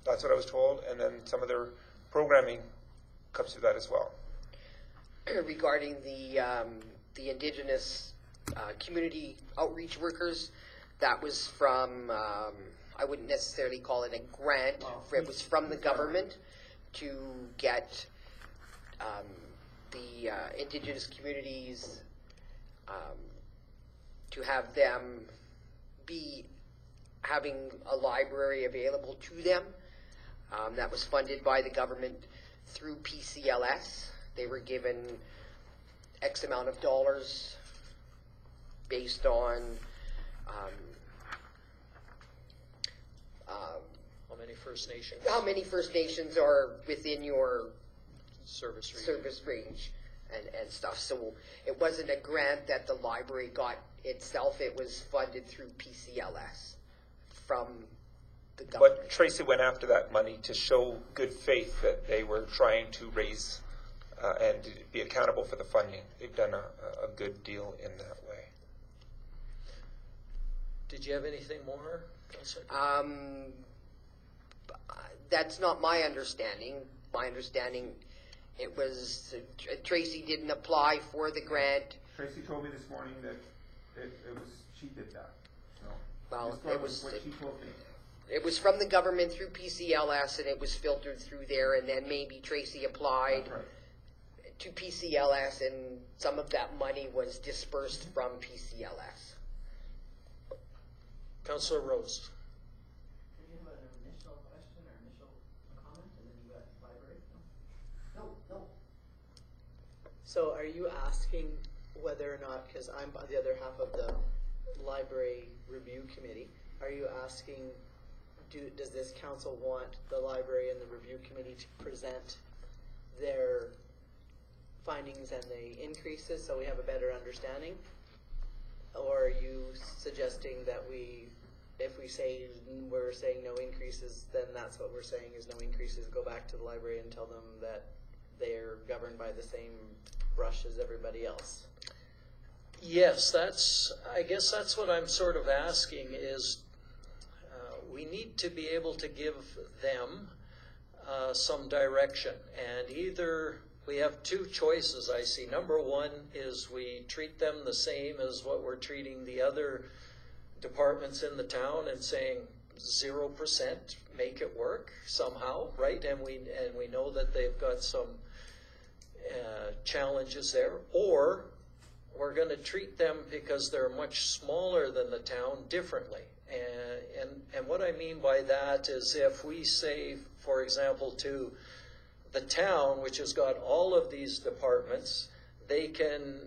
That's what I was told, and then some of their programming comes through that as well. Regarding the Indigenous community outreach workers, that was from, I wouldn't necessarily call it a grant, it was from the government to get the Indigenous communities, to have them be having a library available to them. That was funded by the government through PCLS. They were given X amount of dollars based on how many First Nations are within your service range and stuff. So it wasn't a grant that the library got itself. It was funded through PCLS from the government. But Tracy went after that money to show good faith that they were trying to raise and be accountable for the funding. They've done a good deal in that way. Did you have anything more? That's not my understanding. My understanding, it was Tracy didn't apply for the grant. Tracy told me this morning that it was she did that. So well, it was what she told me. It was from the government through PCLS, and it was filtered through there, and then maybe Tracy applied to PCLS, and some of that money was dispersed from PCLS. Councillor Rose. Did you have an initial question or initial comment, and then you got library? No. So are you asking whether or not, because I'm on the other half of the library review committee, are you asking, does this council want the library and the review committee to present their findings and the increases so we have a better understanding? Or are you suggesting that we if we say we're saying no increases, then that's what we're saying is no increases. Go back to the library and tell them that they're governed by the same brush as everybody else. Yes, I guess that's what I'm sort of asking is we need to be able to give them some direction. And either we have two choices I see. Number one is we treat them the same as what we're treating the other departments in the town and saying 0%, make it work somehow, right? And we know that they've got some challenges there. Or we're going to treat them because they're much smaller than the town differently. And what I mean by that is if we say, for example, to the town, which has got all of these departments, they can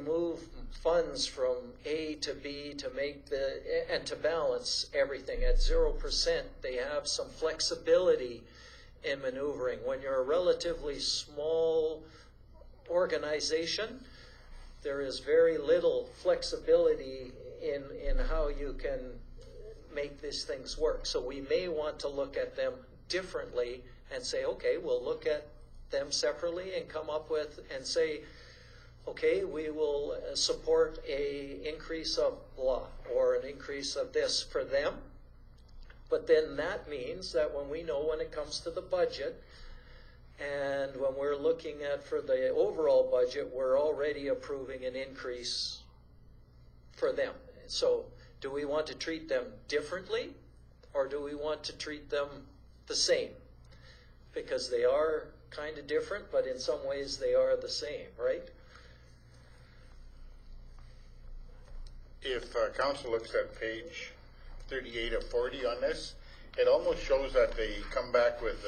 move funds from A to B to make and to balance everything. At 0%, they have some flexibility in maneuvering. When you're a relatively small organization, there is very little flexibility in how you can make these things work. So we may want to look at them differently and say, okay, we'll look at them separately and come up with and say, okay, we will support a increase of blah or an increase of this for them. But then that means that when it comes to the budget and when we're looking at for the overall budget, we're already approving an increase for them. So do we want to treat them differently or do we want to treat them the same? Because they are kind of different, but in some ways they are the same, right? If council looks at page 38 of 40 on this, it almost shows that they come back with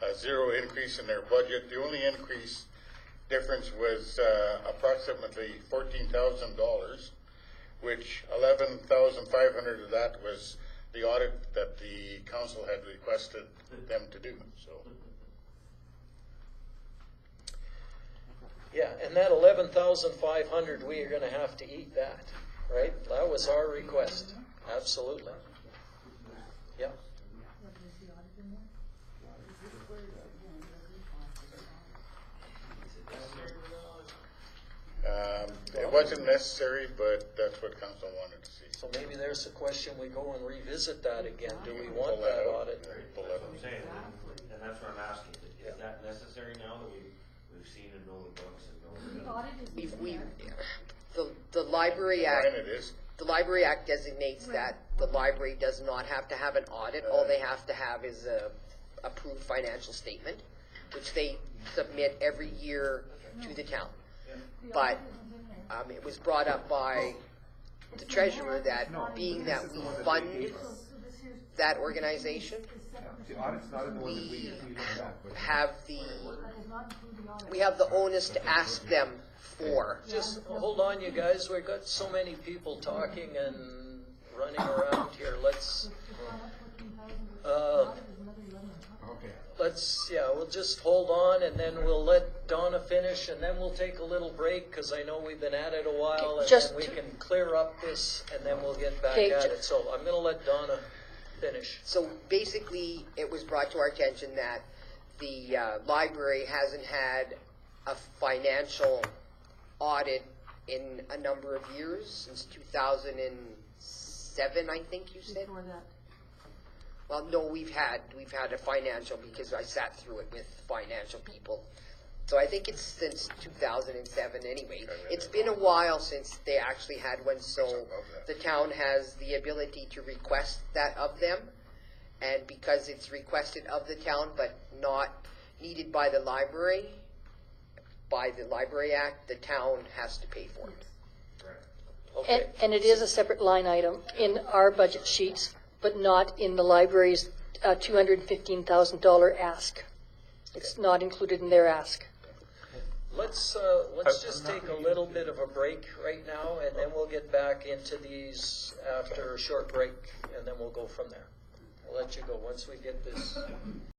a zero increase in their budget. The only increase difference was approximately $14,000, which $11,500 of that was the audit that the council had requested them to do. So, yeah, and that 11,500, we are going to have to eat that, right? That was our request. Absolutely. Yeah. It wasn't necessary, but that's what council wanted to see. So maybe there's a question we go and revisit that again. Do we want that audit? That's what I'm saying, and that's what I'm asking. Is that necessary now that we've seen and know the books and know The Library Act. Fine, it is. The Library Act designates that the library does not have to have an audit. All they have to have is a approved financial statement, which they submit every year to the town. But it was brought up by the treasurer that being that we fund that organization, we have the onus to ask them for. Just hold on, you guys. We've got so many people talking and running around here. We'll just hold on and then we'll let Donna finish and then we'll take a little break because I know we've been at it a while and then we can clear up this and then we'll get back at it. So I'm going to let Donna finish. So basically, it was brought to our attention that the library hasn't had a financial audit in a number of years, since 2007, I think you said? Before that. Well, no, we've had a financial, because I sat through it with financial people. So I think it's since 2007 anyway. It's been a while since they actually had one, so the town has the ability to request that of them. And because it's requested of the town but not needed by the Library Act, the town has to pay for it. Okay. And it is a separate line item in our budget sheets, but not in the library's $215,000 ask. It's not included in their ask. Let's just take a little bit of a break right now, and then we'll get back into these after a short break, and then we'll go from there. I'll let you go once we get this.